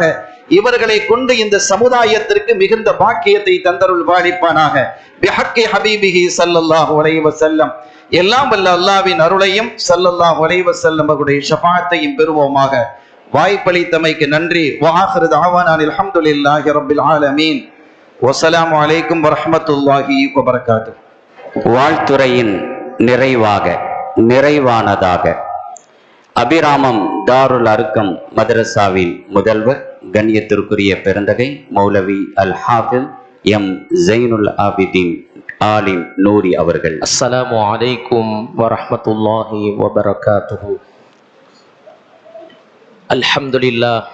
இவர்களை கொண்டு இந்த சமுதாயத்திற்கு மிகுந்த பாக்கியத்தை தந்தருள் பாலிப்பானாக. பிஹக்கி ஹபீபிஹி ஸல்லல்லாஹு அலைஹி வஸல்லம். எல்லாம் வல்ல அல்லாஹ்வின் அருளையும் ஸல்லல்லாஹு அலைஹி வஸல்லம் அவருடைய ஷஃபாஅத்தையும் பெறுவோமாக. வாய்ப்பளித்தமைக்கு நன்றி. வஆகிரு தஅவானா அல்ஹம்துலில்லாஹி ரப்பில் ஆலமீன். வஸ்ஸலாமு அலைக்கும் வரஹ்மத்துல்லாஹி வபரகாத்துஹு. வாழ்த்துறையின் நிறைவானதாக அபிராமம் தாருல் அர்கம் மதரசாவின் முதல்வர் கண்ணியத்திற்குரிய பெருந்தகை மௌலவி அல் ஹாஃபில் எம் ஜைனுல் ஆபிதீன் ஆலிம் நூரி அவர்கள். அஸ்ஸலாமு அலைக்கும் வரஹ்மத்துல்லாஹி வபரகாத்துஹு. அல்ஹம்துலில்லாஹ்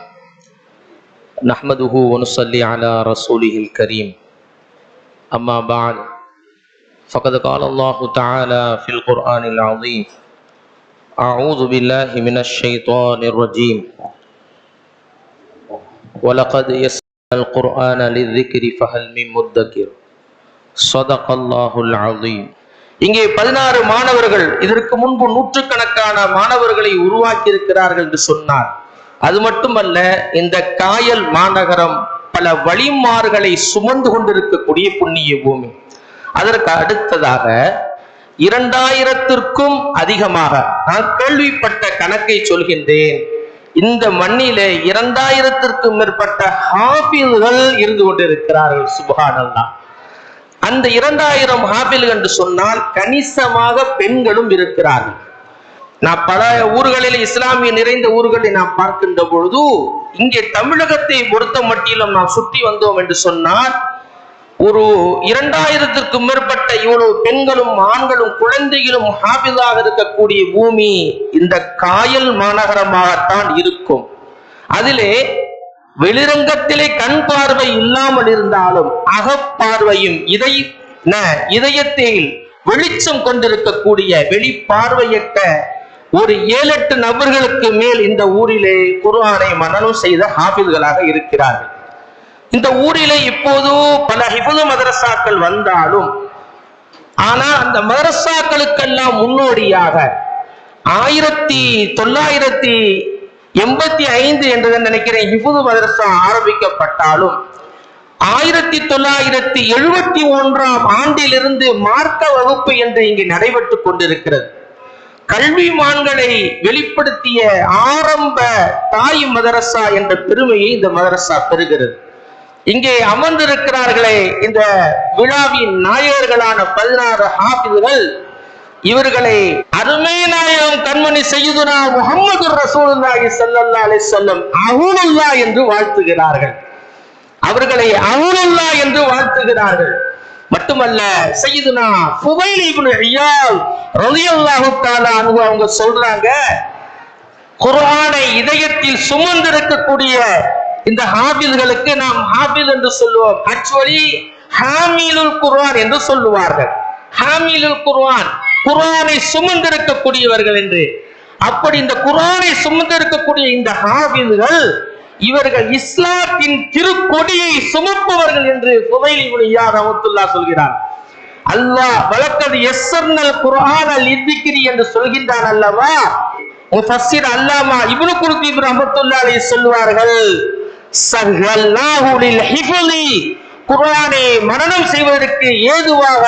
நஹ்மதுஹு வ நுஸல்லி அலா ரசூலிஹில் கரீம். அம்மா பஅத் ஃபகத் قال الله تعالى في القرآن العظيم أعوذ بالله من الشيطان الرجيم ولقد يسرنا القرآن للذكر فهل من مدكر صدق الله العظيم. இங்கே 16 மாணவர்கள் இதற்கு முன்பு நூற்றுக்கணக்கான மாணவர்களை உருவாக்கி இருக்கிறார்கள் என்று சொன்னார். அது மட்டுமல்ல, இந்த காயல் மாநகரம் பல வழிமார்களை சுமந்து கொண்டிருக்கக்கூடிய புண்ணிய பூமி. அதற்கு அடுத்ததாக 2000த்திற்கும் அதிகமாக நான் கேள்விப்பட்ட கணக்கை சொல்கின்றேன். இந்த மண்ணிலே 2000த்திற்கும் மேற்பட்ட ஹாஃபில்கள் இருந்து கொண்டிருக்கிறார்கள். சுப்ஹானல்லாஹ். அந்த 2000 ஹாஃபில்கள் என்று சொன்னால் கணிசமாக பெண்களும் இருக்கிறார்கள். நான் பல ஊர்களில் இஸ்லாமிய நிறைந்த ஊர்களை நாம் பார்க்கின்ற பொழுது இங்கே தமிழகத்தை பொறுத்த மட்டிலும் நாம் சுற்றி வந்தோம் என்று சொன்னால் ஒரு 2000த்திற்கும் மேற்பட்ட இவ்வளவு பெண்களும் ஆண்களும் குழந்தைகளும் ஹாஃபிஸாக இருக்கக்கூடிய பூமி இந்த காயல் மாநகரமாகத்தான் இருக்கும். அதிலே வெளிரங்கத்திலே கண் பார்வை இல்லாமல் இருந்தாலும் அகப்பார்வையும் இதயத்தில் வெளிச்சம் கொண்டிருக்கக்கூடிய வெளிப்பார்வையற்ற ஒரு 7-8 நபர்களுக்கு மேல் இந்த ஊரிலே குர்ஆனை மனனம் செய்த ஹாஃபிஸ்களாக இருக்கிறார்கள். இந்த ஊரிலே இப்போது பல ஹிஃபுல் மதரசாக்கள் வந்தாலும் ஆனால் அந்த மதரசாக்களுக்கெல்லாம் முன்னோடியாக 1985 என்று நினைக்கிறேன் ஹிஃபுல் மதரசா ஆரம்பிக்கப்பட்டாலும் 1971ஆம் ஆண்டிலிருந்து மார்க்க வகுப்பு என்று இங்கு நடைபெற்றுக் கொண்டிருக்கிறது. கல்விமான்களை வெளிப்படுத்திய ஆரம்ப தாய் மதரசா என்ற பெருமையை இந்த மதரசா பெறுகிறது. இங்கே அமர்ந்திருக்கிறார்களே இந்த விழாவின் நாயகர்களான 16 ஹாஃபிஸ்கள், இவர்களை அருமை நாயகம் கண்மணி சய்யிதுனா முஹம்மது ரசூலுல்லாஹி ஸல்லல்லாஹு அலைஹி வஸல்லம் அஹூலுல்லாஹ் என்று வாழ்த்துகிறார்கள். அவர்களை அஹூலுல்லாஹ் என்று வாழ்த்துகிறார்கள். மட்டுமல்ல, சய்யிதுனா ஃபுதைல் இப்னு இயாத் ரலியல்லாஹு தஆலா அன்ஹு அவங்க சொல்றாங்க, குர்ஆனை இதயத்தில் சுமந்திருக்கக்கூடிய இந்த ஹாஃபிஸ்களுக்கு நாம் ஹாஃபிஸ் என்று சொல்லுவோம். ஆக்சுவலி ஹாமிலுல் குர்ஆன் என்று சொல்லுவார்கள். ஹாமிலுல் குர்ஆன், குர்ஆனை சுமந்திருக்கக்கூடியவர்கள் என்று. அப்படி இந்த குர்ஆனை சுமந்து இருக்கக்கூடிய இந்த ஹாஃபிஸ்கள் இவர்கள் இஸ்லாத்தின் திருக்கொடியை சுமப்பவர்கள் என்று ஃபுதைல் இப்னு இயாத் ரஹ்மத்துல்லாஹ் சொல்கிறார். அல்லாஹ் வலக்கத் யஸ்ஸர்னல் குர்ஆன லிذிக்ரி என்று சொல்கின்றான் அல்லவா. முஃபஸ்ஸிர் அல்லாமா இப்னு குர்துபி ரஹ்மத்துல்லாஹி அலைஹி சொல்வார்கள், சஹல்லாஹு லில் ஹிஃப்லி, குர்ஆனை மனனம் செய்வதற்கு ஏதுவாக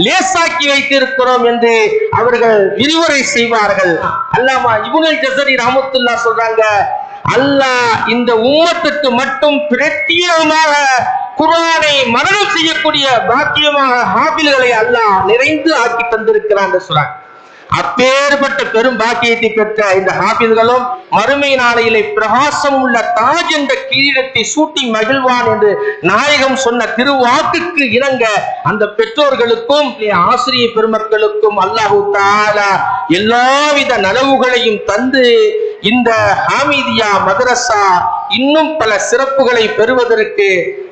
லேசாக்கி வைத்திருக்கிறோம் என்று அவர்கள் விரிவுரை செய்வார்கள். அல்லாமா இப்னுல் ஜஸரி ரஹ்மத்துல்லாஹ் சொல்றாங்க, அல்லாஹ் இந்த உம்மத்துக்கு மட்டும் பிரத்யேகமாக குர்ஆனை மனனம் செய்யக்கூடிய பாக்கியமாக ஹாஃபில்களை அல்லாஹ் நிறைந்து ஆக்கி தந்திருக்கிறான் என்று சொல்றாங்க. அப்பேற்பட்ட பெரும் பாக்கியத்தை பெற்ற இந்த ஹாஃபிஸ்களும் மறுமை நாளையிலே பிரகாசம் உள்ள தாஜ் என்ற கிரீடத்தை சூட்டி மகிழ்வான் என்று நாயகம் சொன்ன திருவாக்குக்கு இணங்க அந்த பெற்றோர்களுக்கும் ஆசிரியர் பெருமக்களுக்கும் அல்லாஹு தஆலா எல்லாவித நலவுகளையும் தந்து இந்த ஹாமிதியா மதரசா இன்னும் பல சிறப்புகளை பெறுவதற்கு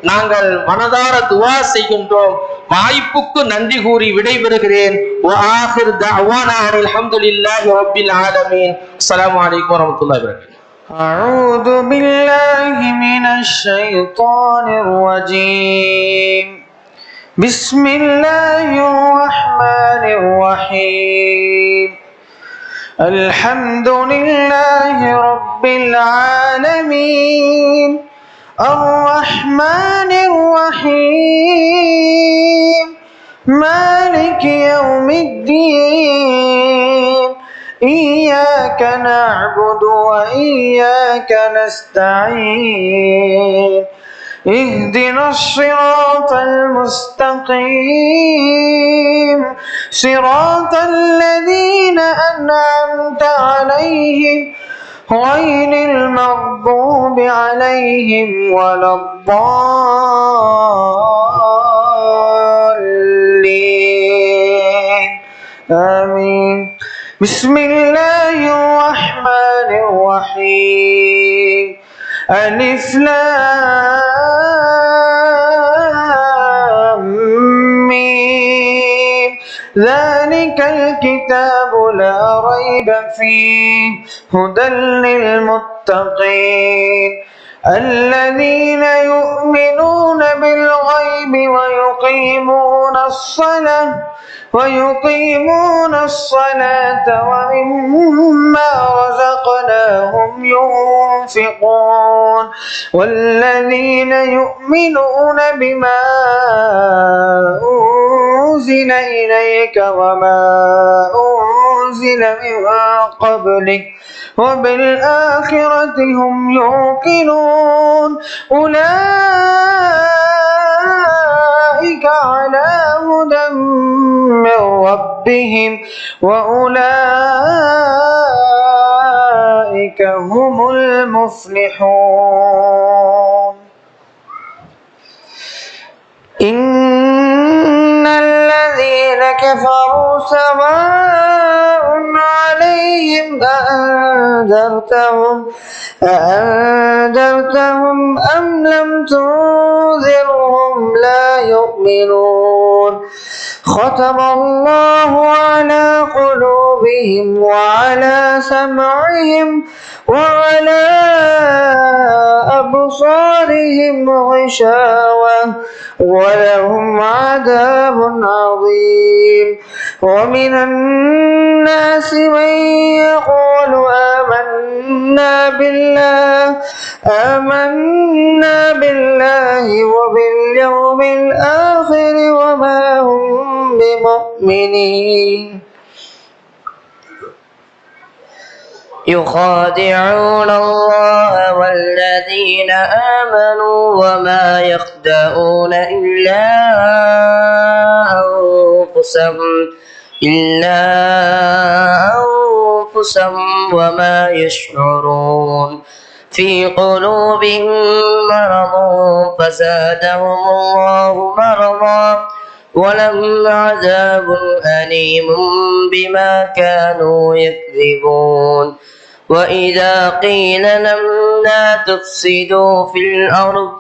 நாங்கள் மனதார துஆ செய்கின்றோம். வாய்ப்புக்கு நன்றி கூறி விடைபெறுகிறேன். வஆகிர் தஅவானா அல்ஹம்துலில்லாஹி ரப்பில் ஆலமீன். அஸ்ஸலாமு அலைக்கும் வரஹ்மத்துல்லாஹி வபரகாத்துஹு. அஊது பில்லாஹி மினஷ் ஷைத்தானிர் ரஜீம். பிஸ்மில்லாஹிர் ரஹ்மானிர் ரஹீம். அல்ஹம்துலில்லாஹி ரப்பில் ஆலமீன். الرحمن الرحيم مالك يوم الدين إياك نعبد وإياك نستعين اهدنا الصراط المستقيم صراط الذين أنعمت عليهم غير المغضوب عليهم ولا الضالين آمين. بسم الله الرحمن الرحيم. ألف لام ميم ذلك الكتاب لا ريب فيه هدى للمتقين الذين يؤمنون بالغيب ويقيمون الصلاة ومما رزقناهم ينفقون والذين يؤمنون بما أنزل إليك وما أنزل من قبلك وبالآخرة هم يوقنون أولئك على هدى من ربهم وأولئك هم المفلحون. إن الذين كفروا سواء عليهم أأنذرتهم أم لم تنذرهم لا يؤمنون ختم الله على قلوبهم وعلى سمعهم وعلى أبصارهم غشاوة ولهم عذاب عظيم. ومن الناس من يقول آمنا بالله وباليوم الآخر وما هم بمؤمنين يخادعون الله والذين آمنوا وما يخدعون إلا أنفسهم وما يشعرون في قلوبهم مرض فزادهم الله مرضا ولهم عذاب أليم بما كانوا يكذبون. وإذا قيل لهم لا تفسدوا في الأرض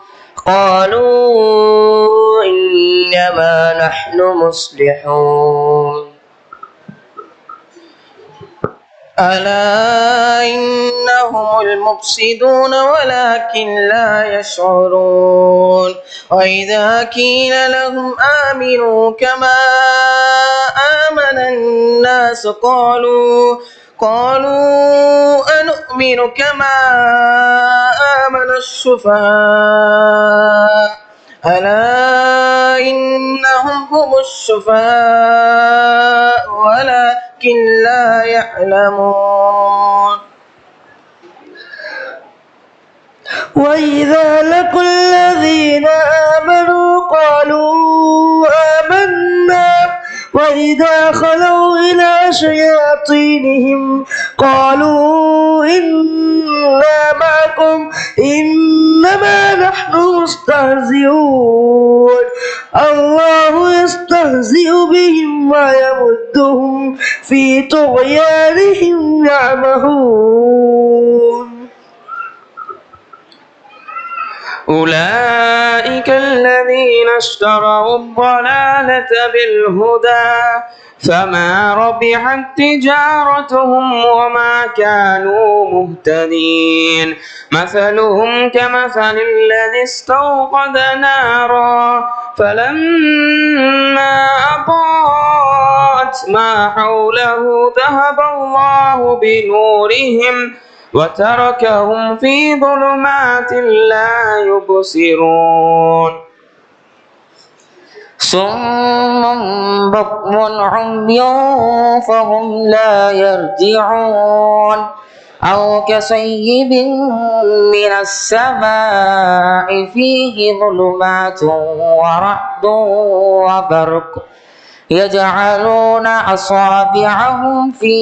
قالوا إنما نحن مصلحون. ألا إنهم المفسدون ولكن لا يشعرون وإذا قيل لهم آمنوا كما آمن الناس قالوا أنؤمن كما آمن السفهاء ألا إنهم هم السفهاء ولكن لا يعلمون وإذا لقوا الذين آمنوا قالوا آمنا وإذا خلوا إلى شياطينهم قالوا إنا معكم إنما نحن مستهزئون الله يستهزئ بهم ويمدهم في طغيانهم يعمهون أولئك الذين اشتروا الضلالة بالهدى فما ربحت تجارتهم وما كانوا مهتدين مثلهم كمثل الذي استوقد نارا فلما أضاءت ما حوله ذهب الله بنورهم وتركهم في ظلمات لا يبصرون صم بكم عمي فهم لا يرجعون أو كصيب من السماء فيه ظلمات ورعد وبرق يجعلون أصابعهم في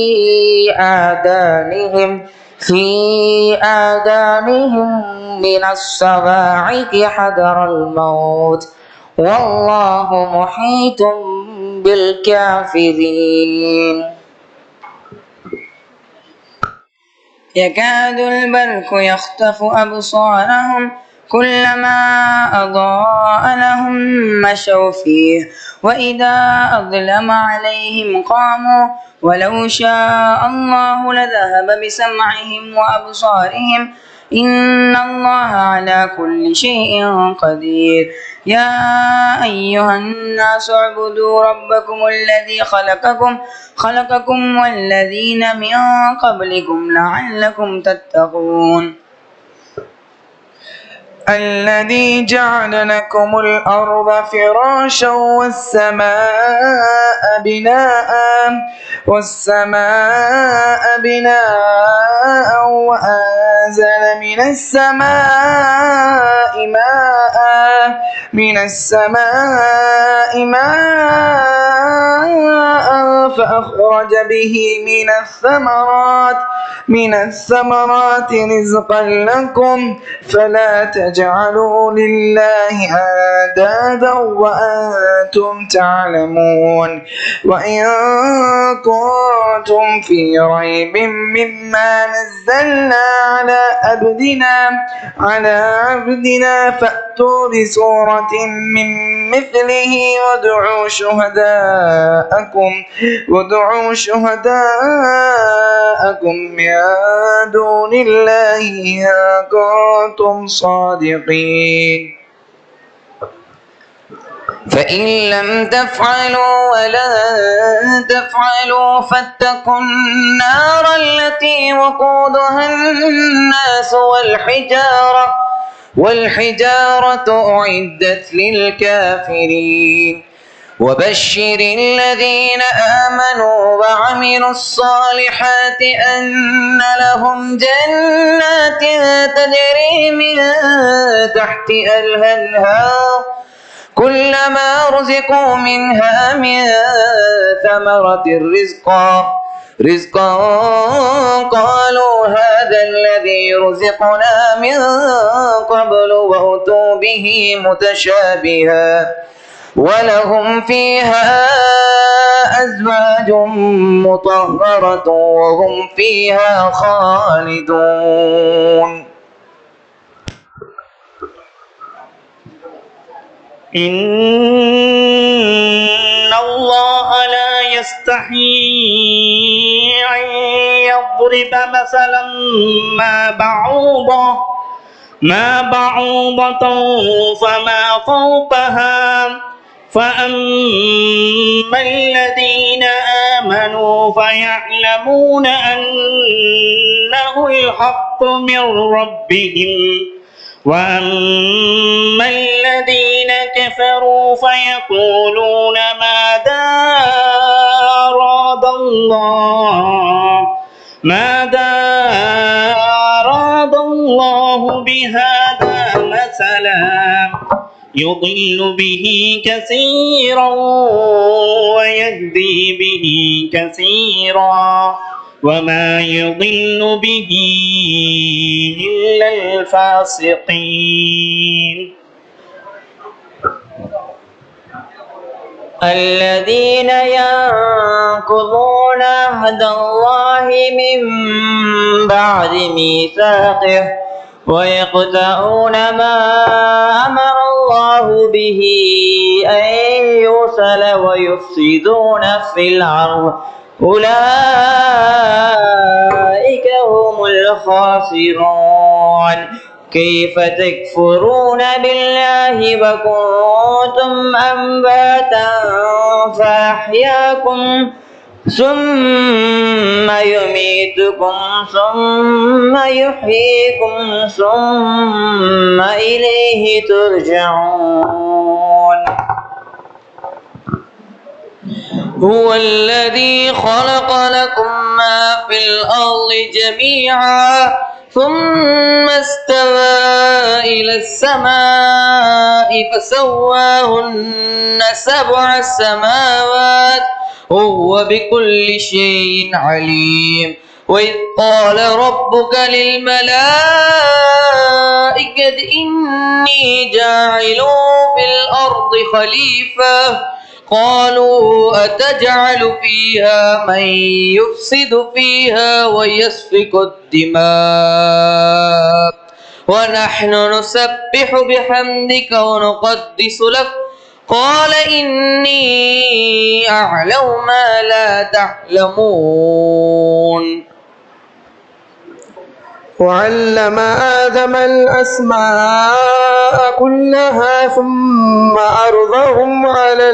آذانهم من الصواعق حذر الموت والله محيط بالكافرين يكاد البرق يخطف أبصارهم كلما أضاء لهم مشوا فيه وإذا أظلم عليهم قاموا ولو شاء الله لذهب بسمعهم وأبصارهم إن الله على كل شيء قدير يا أيها الناس اعبدوا ربكم الذي خلقكم والذين من قبلكم لعلكم تتقون الذي جعل لكم الأرض فراشا والسماء بناء وأنزل من السماء ماء فأخرج به من الثمرات رزقا لكم فلا تجعلوا لله أندادا وأنتم تعلمون وإن كنتم في ريب مما نزلنا على عبدنا فأتوا بسورة من مثله وادعوا شهداءكم من دون الله إن كنتم صادقين فإن لم تفعلوا ولن تفعلوا فاتقوا النار التي وقودها الناس والحجارة أعدت للكافرين وبشر الذين آمنوا وعملوا الصالحات أن لهم جنات تجري من تحتها الأنهار كلما رزقوا منها من ثمرة رزقا قالوا هذا الذي رزقنا من قبل وأتوا به متشابها ولهم فيها أزواج مطهرة وهم فيها خالدون إن الله لا يستحيي أن ولنضرب مثلا ما بعوضة فما فوقها فأما الذين آمنوا فيعلمون أنه الحق من ربهم وأما الذين كفروا فيقولون ماذا أراد الله بهذا مثلا يضل به كثيرا ويهدي به كثيرا وما يضل به إلا الفاسقين. الذين ينقضون عهد الله من بعد ميثاقه ويقطعون ما أمر الله به أن يوصل ويفسدون في الأرض أولئك هم الخاسرون. كيف تكفرون بالله وكنتم أمواتا فأحياكم ثم يميتكم ثم يحييكم ثم إليه ترجعون. هو الذي خلق لكم ما في الأرض جميعا ثم استوى إلى السماء فسواهن 7 سماوات وهو بكل شيء عليم. وإذ قال ربك للملائكة إني جاعل في الأرض خليفة قالوا أتجعل فيها من يفسد فيها ويسفك الدماء ونحن نسبح بحمدك ونقدس لك قال إني أعلم ما لا تعلمون. وعلم آدم الأسماء كلها ثم عرضهم على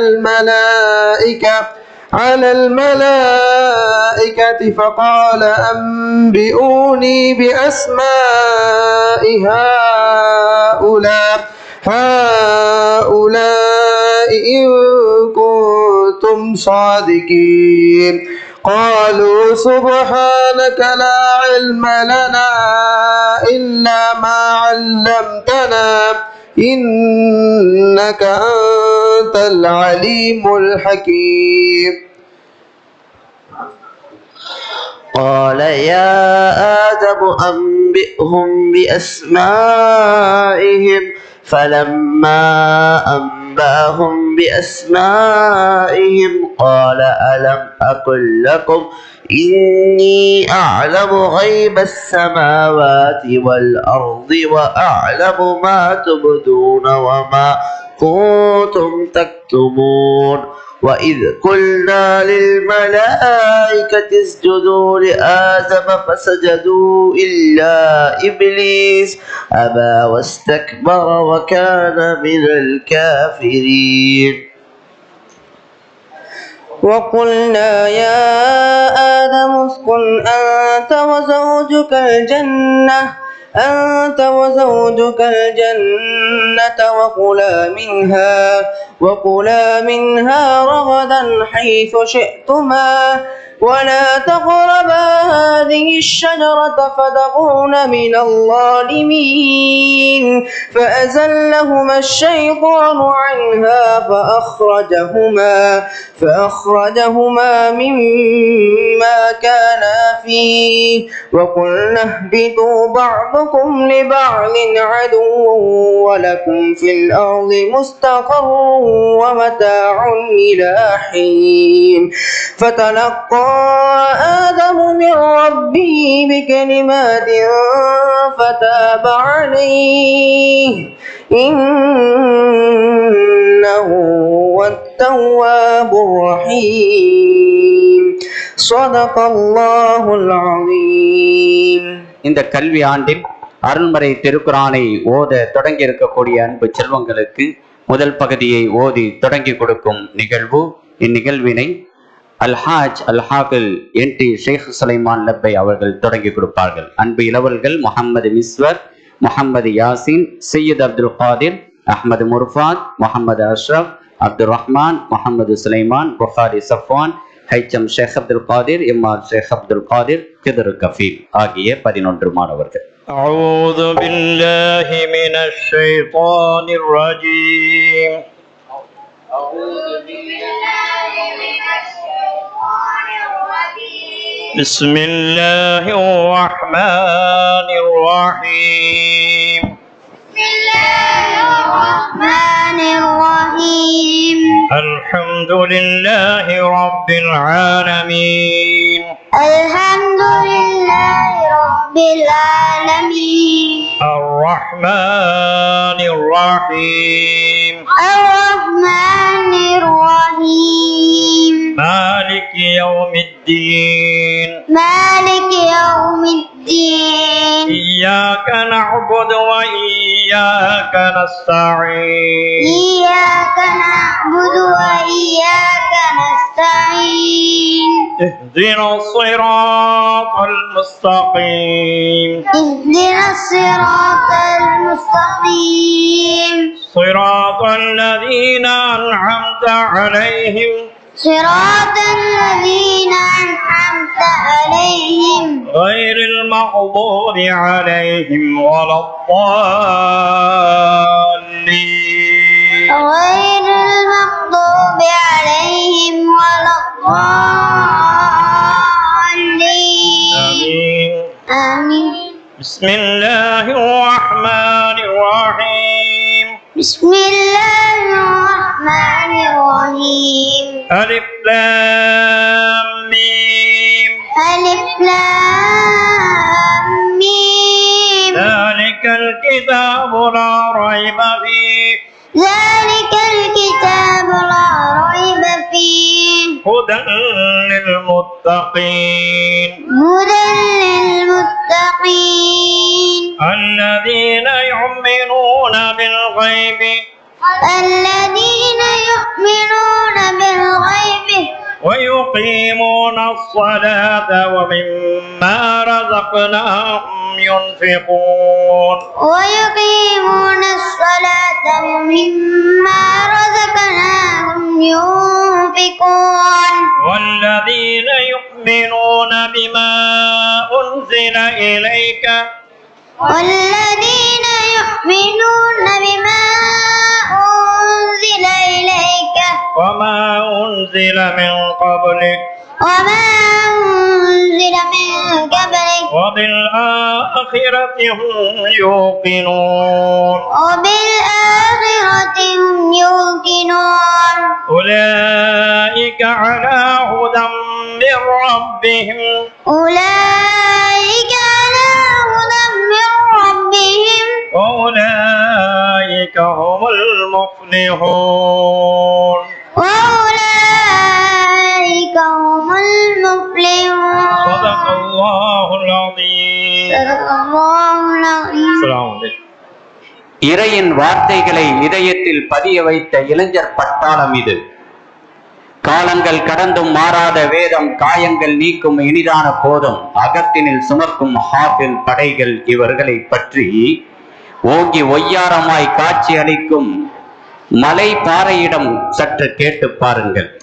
الملائكة فقال أنبئوني بأسماء هؤلاء إن كنتم صادقين. قالوا سبحانك لا علم لنا إلا ما علمتنا إنك أنت العليم الحكيم. قال يا آدم أنبئهم بأسمائهم فلما أنبأهم بأسمائهم قال ألم أقل لكم إني أعلم غيب السماوات والأرض وأعلم ما تبدون وما كنتم تكتمون. وإذ قلنا للملائكة اسجدوا لآدم فسجدوا إلا إبليس أبى واستكبر وكان من الكافرين. وقلنا يا آدم اسكن أنت وزوجك الجنة وكلا منها رغدا حيث شئتما ولا تقربا هذه الشجرة فتكونا من الظالمين. فأزلهما الشيطان عنها فأخرجهما مما كانا فيه وقلنا اهبطوا بعضكم لبعض عدو ولكم في الأرض مستقر ومتاع إلى حين. فتلقى آدم من ربه بكلمات فتاب عليه إنه هو التواب الرحيم. صدق الله العظيم. இந்த கல்வி ஆண்டில் அருள்மறை திருக்குரானை ஓத தொடங்கி இருக்கக்கூடிய அன்பு செல்வங்களுக்கு முதல் பகுதியை ஓதி தொடங்கி கொடுக்கும் நிகழ்வு. இந்நிகழ்வினை அல்ஹாஜ் அல்ஹாஃபில் NT ஷேக் சுலைமான் லப்பை அவர்கள் தொடங்கி கொடுப்பார்கள். அன்பு இளவல்கள் முகமது மிஸ்வர், முகமது யாசின், சையத் அப்துல் காதிர், அஹ்மது முர்ஃபாத், முகமது அஷ்ரப், அப்துல் ரஹ்மான், முகமது சுலைமான், புகாரி சஃப்வான், HM ஷேக் அப்துல் காதிர், MR ஷேக் அப்துல் காதிர், கிதர் கஃபீல் ஆகிய 11 மாணவர்கள். أعوذ بالله من الشيطان الرجيم. بسم الله الرحمن الرحيم. الحمد لله رب العالمين. الحمد لله رب العالمين. الرحمن الرحيم. الرحمن الرحيم. مالك يوم الدين. مالك يوم الدين. إياك نعبد وإياك نستعين. إياك نعبد وإياك نستعين. اهدنا الصراط المستقيم. اهدنا الصراط المستقيم. صراط الذين أنعمت عليهم. صراط الذين أنعمت عليهم. غير المغضوب عليهم ولا الضالين. غير المغضوب عليهم ولا الضالين. آمين. آمين. بسم الله الرحمن الرحيم. بسم الله الرحمن الرحيم. ألف لام ميم. ألف لام ميم. ذلك الكتاب لا ريب فيه. ذلك الكتاب لا ريب فيه. هدى للمتقين. هدى للمتقين. الذين يؤمنون بالغيب. الذين يؤمنون بالغيب. ويقيمون الصلاة ومما رزقناهم ينفقون. ويقيمون الصلاة ومما رزقناهم ينفقون. والذين يؤمنون بما أنزل إليك. والذين يؤمنون بما أنزل إليك. وما أنزل من قبلك. وما أنزل من قبلك. وبالآخرة هم يوقنون. وبالآخرة هم يوقنون. أولئك على هدى من ربهم. أولئك على هدى من ربهم. وأولئك هم المفلحون. وأولئك هم المفلحون. صدق الله العظيم. صدق الله العظيم. السلام عليكم. இறையின் வார்த்தைகளை இதயத்தில் பதிய வைத்த இளைஞர் பட்டாளம் இது. காலங்கள் கடந்தும் மாறாத வேதம், காயங்கள் நீக்கும் இனிதான போதும், அகத்தினில் சுமக்கும் ஹாஃபில் படைகள் இவர்களை பற்றி ஓங்கி ஒய்யாரமாய் காட்சி அளிக்கும் மலை பாறையிடம் சற்று கேட்டு பாருங்கள்.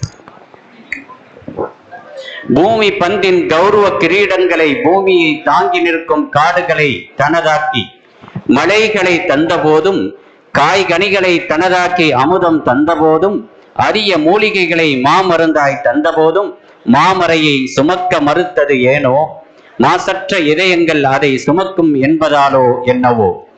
பூமி பந்தின் கௌரவ கிரீடங்களை, பூமியை தாங்கி நிற்கும் காடுகளை தனதாக்கி மலைகளை தந்த போதும், காய்கனிகளை தனதாக்கி அமுதம் தந்த போதும், அரிய மூலிகைகளை மாமருந்தாய் தந்த போதும் மாமரையை சுமக்க மறுத்தது ஏனோ? மாசற்ற இதயங்கள் அதை சுமக்கும் என்பதாலோ என்னவோ?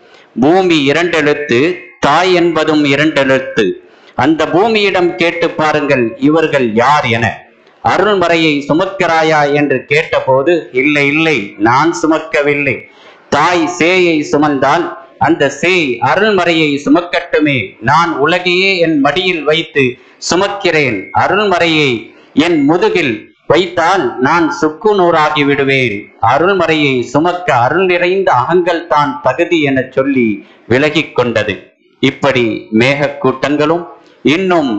பூமி இரண்டெழுத்து, தாய் என்பதும் இரண்டெழுத்து. அந்த பூமியிடம் கேட்டு பாருங்கள் இவர்கள் யார் என. அருள்மறையை சுமக்கிறாயா என்று கேட்டபோது, இல்லை இல்லை, நான் சுமக்கவில்லை. தாய் சேயை சுமந்தால் அந்த சேய் அருள்மறையை சுமக்கட்டுமே. நான் உலகையே என் மடியில் வைத்து சுமக்கிறேன். அருள்மறையை என் முதுகில் வைத்தால் நான் சுக்குநூறாகி விடுவேன். அருள்மறையை சுமக்க அருள் நிறைந்த அகங்கள் தான் தகுதி என சொல்லி விலகிக் கொண்டது. இப்படி மேகக்கூட்டங்களும் இன்னும்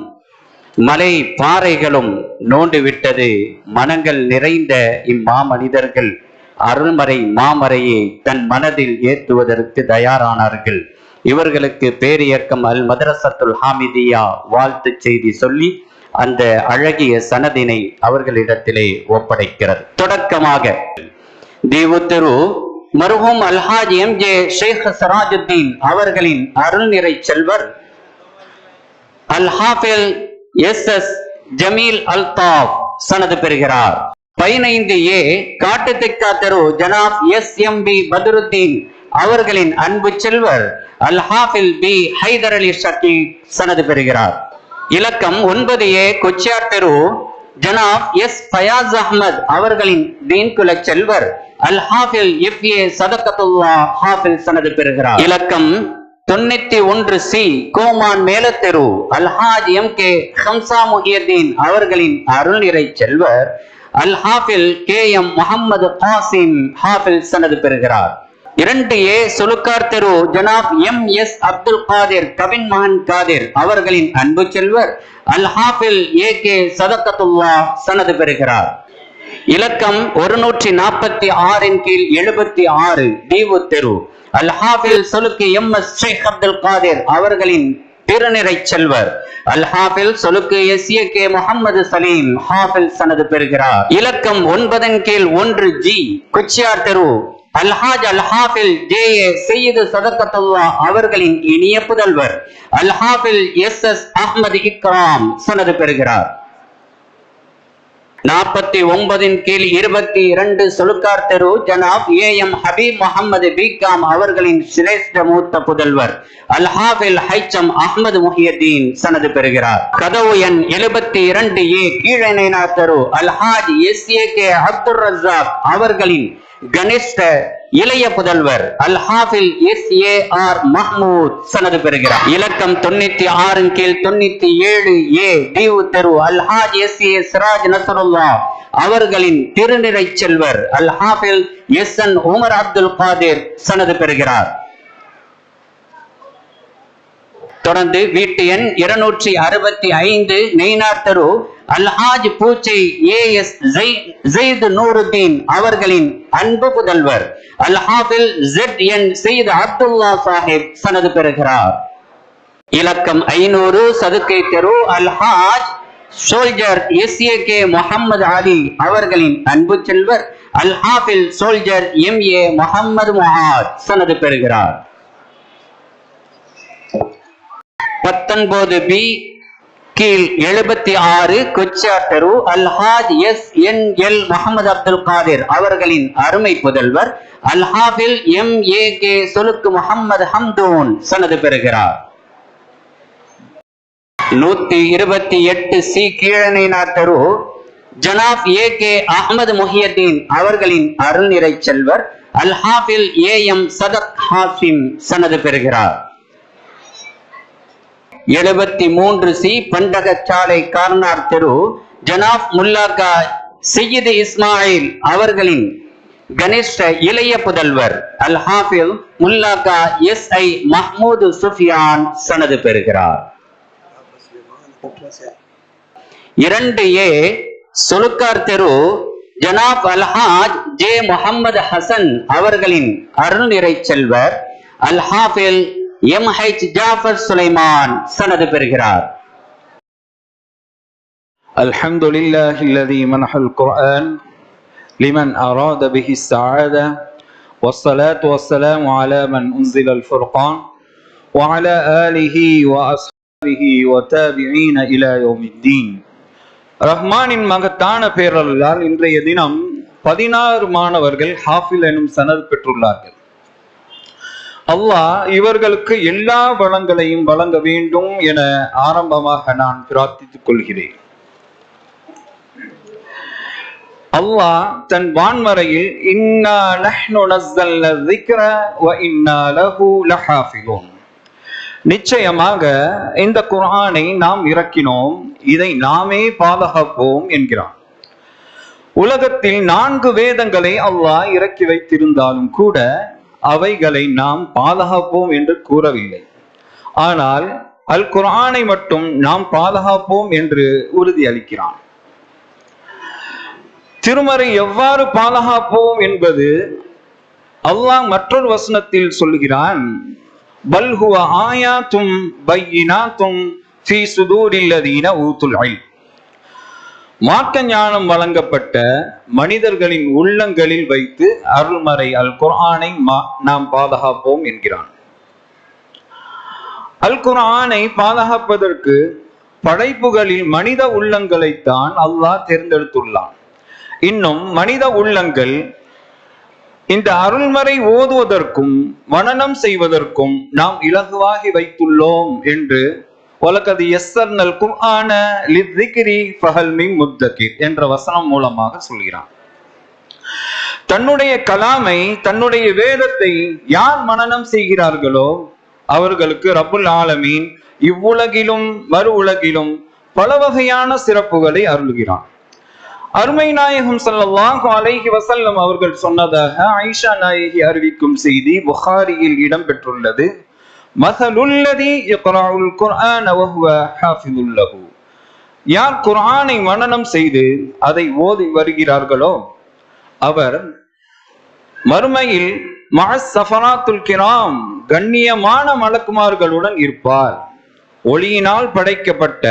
மலை பாறைகளும் நோண்டு விட்டது. மனங்கள் நிறைந்த இம்மாமனிதர்கள் அருள்மறை மாமறையை தன் மனதில் ஏற்றுவதற்கு தயாரானார்கள். இவர்களுக்கு பேரியக்கம் அல் மதரசத்துல் ஹாமிதியா வாழ்த்து செய்தி சொல்லி அந்த அழகிய சனதினை அவர்களிடத்திலே ஒப்படைக்கிறது. தொடக்கமாக தீவு திரு மருஹூம் அல்ஹாஜ் எம்.ஜே. ஷேக் சராஜுத்தீன் அவர்களின் அருள் நிறை செல்வர் அல்-ஹாஃபில் எஸ்.எஸ். ஜமீல் அல்தாப் சனது பெறுகிறார். 15A காட்டுத்திக்கா தெரு ஜனாப் எஸ்.எம்.பி. பத்ருத்தீன் அவர்களின் அன்பு செல்வர் அல்-ஹாஃபில் பி. ஹைதர் அலி ஷக்கீக் சனது பெறுகிறார். இலக்கம் 9A கொச்சியார் தெரு ஜனாப் எஸ். ஃபயாஸ் அஹ்மத் அவர்களின் தீன்குல செல்வர் அல்-ஹாஃபில் எஃப்.ஏ. சதகத்துல்லா ஹாஃபில் சனது பெறுகிறார். இலக்கம் 91C கோமான் மேலத்தெரு அல்ஹாஜ் எம்.கே. ஹம்சா முஹியத்தீன் அவர்களின் அருள் நிறை செல்வர் அல்-ஹாஃபில் கே.எம். முஹம்மது காசிம் ஹாஃபில் சனது பெறுகிறார். 2A சுலுக்கார் தெரு ஜனாப் எம்.எஸ். அப்துல் காதிர் கவின் மகன் காதிர் அவர்களின் அன்பு செல்வர் அல்-ஹாஃபில் ஏ.கே. சதகத்துல்லா சனது பெறுகிறார். இலக்கம் 146 கீழ் 76 தீவு தெரு அல்-ஹாஃபில் சொலுக்கு எம்.எஸ். ஷேக் அப்துல் காதிர் அவர்களின் திருநிறை செல்வர் அல்-ஹாஃபில் சொலுக்கு எஸ்.ஏ.கே. முஹம்மது சலீம் ஹாஃபில் சனது பெறுகிறார். இலக்கம் 9 கீழ் 1G கொச்சியார் தெரு அல்ஹாஜ் அல்-ஹாஃபில் ஜே.ஏ. சையது சதகத்துல்லா அவர்களின் இனிய புதல்வர் அல்-ஹாஃபில் எஸ்.எஸ். அஹ்மது இக்ராம் சனது பெறுகிறார். 49 கீழ் 22 சொலுக்கார் தெரு ஜனாப் ஏ.எம். ஹபீப் முகமது பிகாம் அவர்களின் சிரேஷ்ட மூத்த புதல்வர் அல்-ஹாஃபில் ஹைச்சம் அஹ்மது முஹியத்தீன் சனது பெறுகிறார். கதவு எண் 72A கீழநேனா தெரு அல்ஹாஜ் எஸ்.ஏ.கே. அப்துல் ரஸாக் அவர்களின் கனிஷ்ட இளைய புதல்வர் அல்-ஹாஃபில் எஸ்.ஏ.ஆர். மஹ்மூத் சனது பெறுகிறார். இலக்கம் 96 கீழ் 97A தீவு தெரு அல்ஹாஜ் எஸ்.ஏ. சிராஜ் நசருல்லா அவர்களின் திருநிறை செல்வர் அல்-ஹாஃபில் எஸ்.என். உமர் அப்துல் காதிர் சனது பெறுகிறார். தொடர்ந்து வீட்டு எண் 265 நெய்னார் தெரு அல்ஹாஜ் பூச்சை ஏ.எஸ். ஜெயித் நூருத்தீன் அவர்களின் அன்பு புதல்வர் அல்-ஹாஃபில் Z.N. சையத் அப்துல்லா சாஹிப் சனது பெறுகிறார். இலக்கம் 500 சதுக்கை தெரு அல்ஹாஜ் சோல்ஜர் எஸ்.ஏ.கே. முஹம்மது அலி அவர்களின் அன்பு செல்வர் அல்-ஹாஃபில் சோல்ஜர் எம்.ஏ. முஹம்மது முஆத் சனது பெறுகிறார். 19B கீழ் 76 கொச்சியார் தெரு அல்ஹாஜ் எஸ்.என்.எல். முஹம்மது அப்துல் காதிர் அவர்களின் அருமை புதல்வர் அல்-ஹாஃபில் எம்.ஏ.கே. சொலுக்கு முஹம்மது ஹம்தூன் சனது பெறுகிறார். 128C கீழநேனார் தெரு ஜனாப் ஏ.கே. அஹ்மது முஹியத்தீன் அவர்களின் அருள் நிறை செல்வர் அல்-ஹாஃபில் ஏ.எம். சதக் ஹாசிம் சனது பெறுகிறார். 73C பண்டகச்சாலை கார்னார் தெரு ஜனாப் முல்லாக்கா சையது இஸ்மாயில் அவர்களின் கனிஷ்ட இளைய புதல்வர் அல்-ஹாஃபில் முல்லாக்கா எஸ்.ஐ. மஹ்மூது சுஃபியான் சனது பெறுகிறார். 2A சொலுக்கார் தெரு ஜனாப் அல்ஹாஜ் ஜே. முஹம்மது ஹசன் அவர்களின் அருள் நிறை செல்வர் அல்-ஹாஃபில் எம்.ஹெச். ஜாஃபர் சுலைமான் சனது பெறுகிறார். அல்ஹம்துலில்லாஹில்லதீ மனஹல் குர்ஆன் லிமன் அராத பிஹி ஸஆதா வஸ்ஸலாத்து வஸ்ஸலாமு அலா மன் உன்ஸிலல் ஃபுர்கான் வஅலா ஆலிஹி வஅஸ்ஹாபிஹி வதாபிஈன இலா யௌமித்தீன். ரஹ்மானின் மகத்தான பேரருளால் இன்றைய தினம் 16 மாணவர்கள் ஹாஃபில் எனும் சனது பெற்றுள்ளார்கள். அல்லாஹ் இவர்களுக்கு எல்லா வளங்களையும் வழங்க வேண்டும் என ஆரம்பமாக நான் பிரார்த்தித்துக் கொள்கிறேன். அல்லாஹ் தன் வான்மறையில் இன்னா நஹ்னு நஸ்ஸல்னா ذிக்ர வ இன்னா லஹு லஹாஃபிலூன், நிச்சயமாக இந்த குர்ஆனை நாம் இறக்கினோம், இதை நாமே பாதுகாப்போம் என்கிறான். உலகத்தில் 4 வேதங்களை அல்லாஹ் இறக்கி வைத்திருந்தாலும் கூட அவைகளை நாம் பாதுகாப்போம் என்று கூறவில்லை. ஆனால் அல் குர்ஆனை மட்டும் நாம் பாதுகாப்போம் என்று உறுதியளிக்கிறான். திருமறை எவ்வாறு பாதுகாப்போம் என்பது அல்லாஹ் மற்றொரு வசனத்தில் சொல்கிறான். பல் ஹுவ ஆயாத்தும் பையினாத்தும் ஃபீ சுதூரில் லதீன ஊதுல் இல்ம். மார்க்க ஞானம் வழங்கப்பட்ட மனிதர்களின் உள்ளங்களில் வைத்து அருள்மறை அல் குர்ஆனை நாம் பாதுகாப்போம் என்கிறான். அல் குர்ஆனை பாதுகாப்பதற்கு படைப்புகளில் மனித உள்ளங்களைத்தான் அல்லாஹ் தேர்ந்தெடுத்துள்ளான். இன்னும் மனித உள்ளங்கள் இந்த அருள்மறை ஓதுவதற்கும் மனனம் செய்வதற்கும் நாம் இலகுவாகி வைத்துள்ளோம் என்று வலகத் யஸ்ஸர்னல் குர்ஆன லிذிக்ரி ஃபஹல் மின் முத்தகிர் என்ற வசனம் மூலமாக சொல்கிறான். தன்னுடைய கலாமை, தன்னுடைய வேதத்தை யார் மனனம் செய்கிறார்களோ அவர்களுக்கு ரப்புல் ஆலமீன் இவ்வுலகிலும் மறு உலகிலும் பல வகையான சிறப்புகளை அருள்கிறான். அருமை நாயகம் ஸல்லல்லாஹு அலைஹி வஸல்லம் அவர்கள் சொன்னதாக ஆயிஷா நாயகி அறிவிக்கும் செய்தி புகாரியில் இடம்பெற்றுள்ளது. மஸலுல்லதி யக்ரஉல் குர்ஆன வஹுவ ஹாஃபிதுல் லஹு. யார் குர்ஆனை மனனம் செய்து அதை ஓதி வருகிறார்களோ அவர் மறுமையில் மஅஸ் ஸஃபராத்துல் கிராம் கண்ணியமான மலக்குமார்களுடன் இருப்பார். ஒளியினால் படைக்கப்பட்ட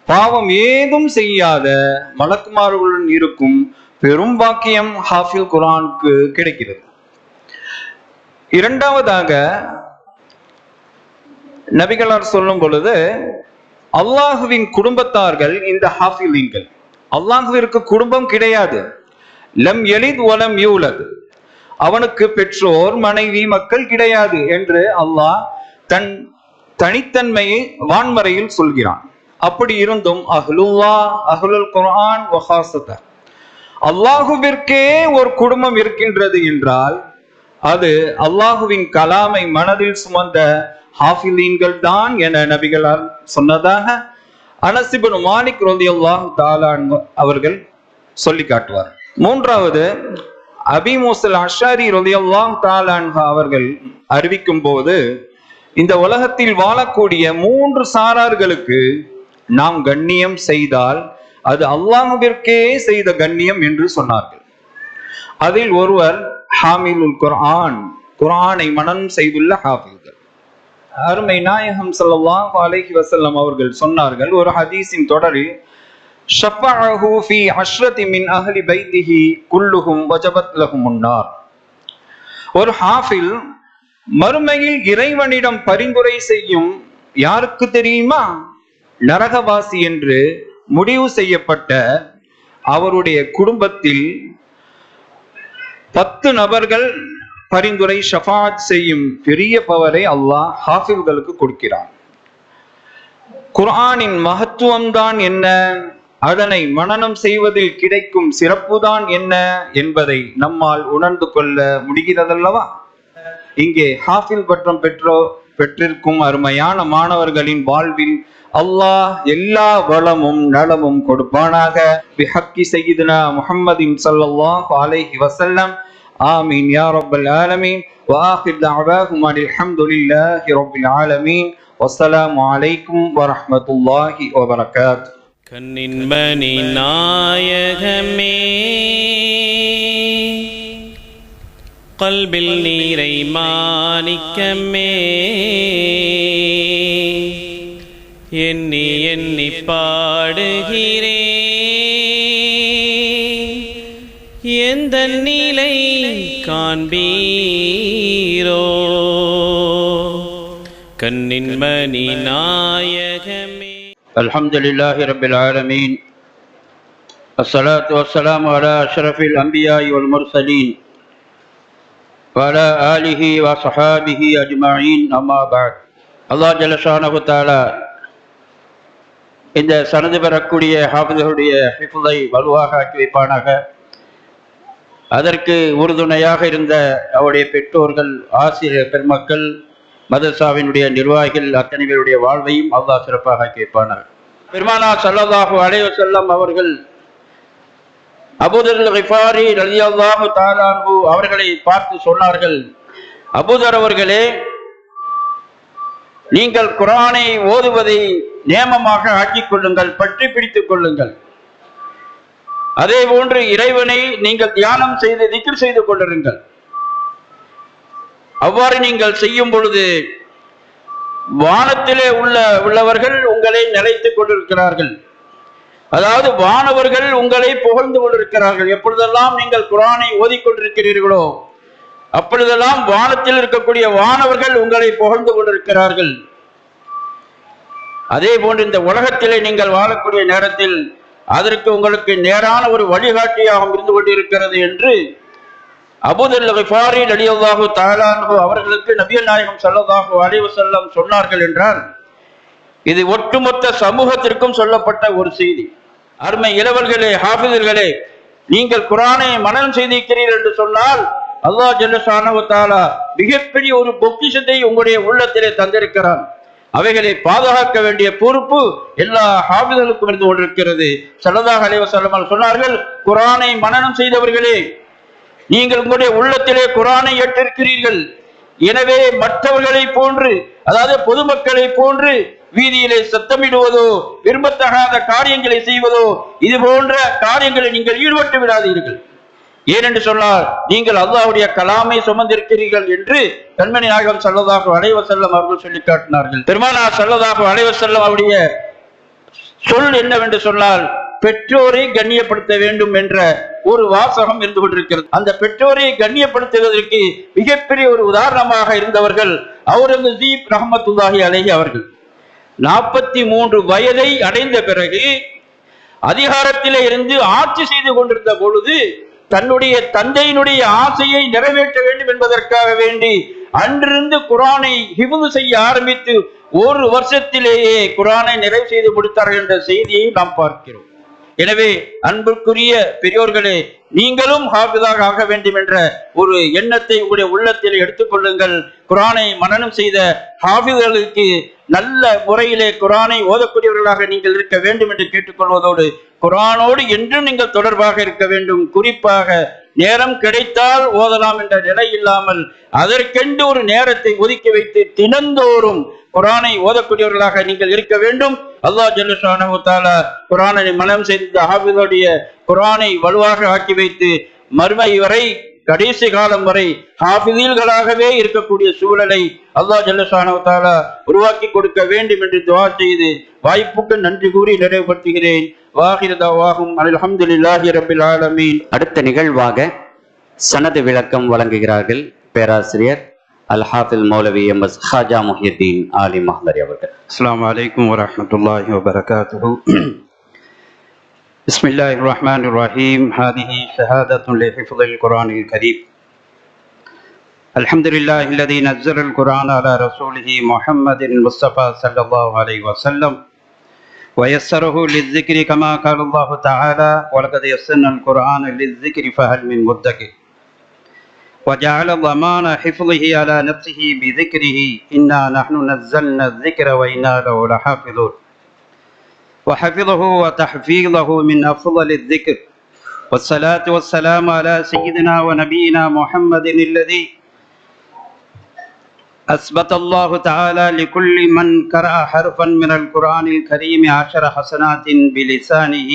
பாவம் ஏதும் செய்யாத மலக்குமார்களுடன் இருக்கும் பெரும் பாக்கியம் ஹாஃபில் குர்ஆனுக்கு கிடைக்கிறது. இரண்டாவதாக நபிகளார் சொல்லும் பொழுது அல்லாஹுவின் குடும்பத்தார்கள் இந்த ஹாஃபிலீன்கள். அல்லாஹுவிற்கு குடும்பம் கிடையாது. லம் யலித் வலம் யூலத். அவனுக்கு பெற்றோர், மனைவி, மக்கள் கிடையாது என்று அல்லாஹ் தன் தனித்தன்மையை வான்மறையில் சொல்கிறான். அப்படி இருந்தும் அஹ்லுல்லாஹ் அஹ்லுல் குர்ஆன் வ ஹாஸத, அல்லாஹுவிற்கே ஒரு குடும்பம் இருக்கின்றது என்றால் அது அல்லாஹுவின் கலாமை மனதில் சுமந்த ஹாஃபிலீன்கள் தான் என நபிகளார் சொன்னதாக அனஸ் இப்னு மாலிக் ரலியல்லாஹு தஆலா அவர்கள் சொல்லி காட்டுவார். மூன்றாவது அபீ மூஸல் அஷ்அரி ரலியல்லாஹு தஆலா அவர்கள் அறிவிக்கும் போது இந்த உலகத்தில் வாழக்கூடிய 3 சாரார்களுக்கு நாம் கண்ணியம் செய்தால் அது அல்லாஹ்விற்கே செய்த கண்ணியம் என்று சொன்னார்கள். அதில் ஒருவர் ஹாமிலுல் குர்ஆன், குர்ஆனை மனனம் செய்துள்ள ஹாஃபில்கள். அருமை நாயகம் ஸல்லல்லாஹு அலைஹி வஸல்லம் அவர்கள் சொன்னார்கள் ஒரு ஹதீஸின் தொடரில், ஷஃபஅஹு ஃபீ அஷ்ரதி மின் அஹ்லி பைத்திஹி குல்லுஹும் வஜபத் லஹுமுன் நார். ஒரு ஹாஃபில் மறுமையில் இறைவனிடம் பரிந்துரை செய்யும் யாருக்கு தெரியுமா? நரகவாசி என்று முடிவு செய்யப்பட்ட அவருடைய குடும்பத்தில் 10 நபர்கள் பரிந்துரை ஷஃபாத் செய்யும் பெரிய பவரை அல்லாஹ் ஹாஃபில்களுக்கு கொடுக்கிறான். குர்ஆனின் மகத்துவம் தான் என்ன, அதனை மனனம் செய்வதில் கிடைக்கும் சிறப்புதான் என்ன என்பதை நம்மால் உணர்ந்து கொள்ள முடிகிறதல்லவா? இங்கே ஹாஃபில் பட்டம் பெற்றிருக்கும் அருமையான மாணவர்களின் வாழ்வில் அல்லாஹ் எல்லா வளமும் நலமும் கொடுப்பானாக. பிஹக்கி சய்யிதுனா முஹம்மதின் ஸல்லல்லாஹு அலைஹி வஸல்லம். ஆமீன் யா ரப்பல் ஆலமீன். வ ஆகிர் தஅவாஹும் அல்ஹம்துலில்லாஹி ரப்பில் ஆலமீன். வஸ்ஸலாமு அலைக்கும் வ ரஹ்மத்துல்லாஹி வ பரகாத்துஹு. கண்ணின் மணி நாயகமே, கல்பில் நீரை மாணிக்கமே, எண்ணி எண்ணி பாடுகிறேன் எந்த நிலை காண்பீரோ. கண்ணின் மணி நாயகமே. அல்ஹம்துலில்லாஹி ரப்பில் ஆலமீன். அஸ்ஸலாத்து வஸ்ஸலாமு அலா அஷ்ரஃபில் அன்பியாஇ வல் முர்ஸலீன் வ அலா ஆலிஹி வ ஸஹாபிஹி அஜ்மஈன். அம்மா பஅத். அல்லாஹ் ஜல்ல ஷானஹு தஆலா இந்த சனது பெறக்கூடிய ஹாஃபிதுடைய ஹிஃபுதை வலுவாக ஆக்கி வைப்பானாக. அதற்கு உறுதுணையாக இருந்த அவருடைய பெற்றோர்கள், ஆசிரியர் பெருமக்கள், மதரசாவினுடைய நிர்வாகிகள் அத்தனை பேருடைய வாழ்வையும் அல்லாஹ் சிறப்பாக ஆக்கி வைப்பானாக. பெருமானார் ஸல்லல்லாஹு அலைஹி வஸல்லம் அவர்கள் அபூதர் கிஃபாரி ரலியல்லாஹு தஆலா அன்ஹு அவர்களை பார்த்து சொன்னார்கள், அபூதர் அவர்களே, நீங்கள் குர்ஆனை ஓதுவதை நியமமாக ஆக்கிக் கொள்ளுங்கள், பற்றி பிடித்துக் கொள்ளுங்கள். அதே போன்று இறைவனை நீங்கள் தியானம் செய்து திக்ர் செய்து கொண்டிருங்கள். அவ்வாறு நீங்கள் செய்யும் பொழுது வானத்திலே உள்ளவர்கள் உங்களை நிலைத்துக் கொண்டிருக்கிறார்கள். அதாவது வானவர்கள் உங்களை புகழ்ந்து கொண்டிருக்கிறார்கள். எப்பொழுதெல்லாம் நீங்கள் குர்ஆனை ஓதிக்கொண்டிருக்கிறீர்களோ அப்பொழுதெல்லாம் வானத்தில் இருக்கக்கூடிய வானவர்கள் உங்களை புகழ்ந்து கொண்டிருக்கிறார்கள். அதே போன்று இந்த உலகத்திலே நீங்கள் வாழக்கூடிய நேரத்தில் அதற்கு உங்களுக்கு நேரான ஒரு வழிகாட்டியாக இருந்து கொண்டிருக்கிறது என்று அபூதர் கிஃபாரி ரலியல்லாஹு தஆலா அன்ஹு அவர்களுக்கு நபிகள் நாயகம் ஸல்லல்லாஹு அலைஹி வஸல்லம் சொன்னார்கள் என்றால் இது ஒட்டுமொத்த சமூகத்திற்கும் சொல்லப்பட்ட ஒரு செய்தி. அருமை இளவல்களே, ஹாஃபிதர்களே, நீங்கள் குர்ஆனை மனனம் செய்திருக்கிறீர்கள் என்று சொன்னால் அல்லாஹ் ஜல்ல ஷானஹு தஆலா மிகப்பெரிய ஒரு பொக்கிஷத்தை உங்களுடைய உள்ளத்திலே தந்திருக்கிறான். அவைகளை பாதுகாக்க வேண்டிய பொறுப்பு எல்லா ஹாஃபிதர்களுக்கும் இருந்து கொண்டிருக்கிறது. ஸல்லல்லாஹு அலைஹி வஸல்லம் சொன்னார்கள், குர்ஆனை மனனம் செய்தவர்களே, நீங்கள் உங்களுடைய உள்ளத்திலே குர்ஆனை ஏற்றிருக்கிறீர்கள். எனவே மற்றவர்களை போன்று, அதாவது பொதுமக்களை போன்று வீதியிலே சத்தமிடுவதோ விரும்பத்தகாத காரியங்களை செய்வதோ இது போன்ற காரியங்களை நீங்கள் ஈடுபட்டு விடாதீர்கள். ஏனென்று சொன்னால் நீங்கள் அல்லாஹ்வுடைய கலாமை சுமந்திருக்கிறீர்கள் என்று கண்மணி நாயகம் ஸல்லல்லாஹு அலைஹி வஸல்லம் அவர்கள் சொல்லி காட்டினார்கள். பெருமானார் ஸல்லல்லாஹு அலைஹி வஸல்லம் அவருடைய சொல் என்னவென்று சொன்னால், பெற்றோரை கண்ணியப்படுத்த வேண்டும் என்ற ஒரு வாசகம் இருந்து கொண்டிருக்கிறது. அந்த பெற்றோரை கண்ணியப்படுத்துவதற்கு மிகப்பெரிய ஒரு உதாரணமாக இருந்தவர்கள் அவுரங்கசீப் ரஹ்மத்துல்லாஹி அலைஹி அவர்கள். 43 வயதை அடைந்த பிறகு அதிகாரத்திலே இருந்து ஆட்சி செய்து கொண்டிருந்த பொழுது தன்னுடைய தந்தையினுடைய ஆசையை நிறைவேற்ற வேண்டும் என்பதற்காக வேண்டி அன்றிருந்து குர்ஆனை ஹிஃப்து செய்ய ஆரம்பித்து ஒரு வருஷத்திலேயே குர்ஆனை நிறைவு செய்து கொடுத்தார்கள் என்ற செய்தியை நாம் பார்க்கிறோம். எனவே அன்புக்குரிய பெரியோர்களே, நீங்களும் ஹாஃபிதாக ஆக வேண்டும் என்ற ஒரு எண்ணத்தை உங்களுடைய உள்ளத்தில் எடுத்துக்கொள்ளுங்கள். குர்ஆனை மனனம் செய்த ஹாஃபிதர்களுக்கு நல்ல முறையிலே குர்ஆனை ஓதக்கூடியவர்களாக நீங்கள் இருக்க வேண்டும் என்று கேட்டுக்கொள்வதோடு குர்ஆனோடு என்றும் நீங்கள் தொடர்பாக இருக்க வேண்டும். குறிப்பாக நேரம் கிடைத்தால் ஓதலாம் என்ற நிலை இல்லாமல் அதற்கென்று ஒரு நேரத்தை ஒதுக்கி வைத்து தினந்தோறும் குர்ஆனை ஓதக்கூடியவர்களாக நீங்கள் இருக்க வேண்டும். அல்லாஹ் ஜல்ல ஷானஹு தஆலா குர்ஆனை மனனம் செய்த ஹாஃபிதுடைய குர்ஆனை வலுவாக ஆக்கி வைத்து மறுமை வரை, கடைசி காலம் வரை ஹாஃபிதீல்களாகவே இருக்கக்கூடிய சூழலை அல்லாஹ் ஜல்ல ஷானஹு தஆலா உருவாக்கி கொடுக்க வேண்டும் என்று துஆ செய்து வாய்ப்புக்கு நன்றி கூறி நிறைவுபடுத்துகிறேன். வாஹிரு தஅவாஹும் அல்ஹம்துலில்லாஹி ரப்பில் ஆலமீன். அடுத்த நிகழ்வாக சனது விளக்கம் வழங்குகிறார்கள் பேராசிரியர் அல்-ஹாஃபில் மௌலவி எம்.எஸ். ஹாஜா முஹியுத்தீன் ஆலிம் மஹ்தரி அவர்கள். அஸ்ஸலாமு அலைக்கும் வரஹ்மத்துல்லாஹி வபரகாத்துஹு. பிஸ்மில்லாஹிர் ரஹ்மானிர் ரஹீம். ஹாதிஹி ஷஹாதத்துன் லிஹிஃப்தில் குர்ஆனில் கரீம். அல்ஹம்துலில்லாஹி அல்லதி நஸ்ஸலல் குர்ஆன அலா ரசூலிஹி முஹம்மதின் முஸ்தஃபா ஸல்லல்லாஹு அலைஹி வஸல்லம் ويسره للذكر كما قال الله تعالى ولقد يسرنا القرآن للذكر فهل من مدكر وجعل ضمان حفظه على نفسه بذكره إنا نحن نزلنا الذكر وإنا له لحافظون وحفظه وتحفيظه من أفضل الذكر والصلاة والسلام على سيدنا ونبينا محمد الذي أثبت الله تعالى لكل من قرأ حرفا من القرآن الكريم 10 حسنات بلسانه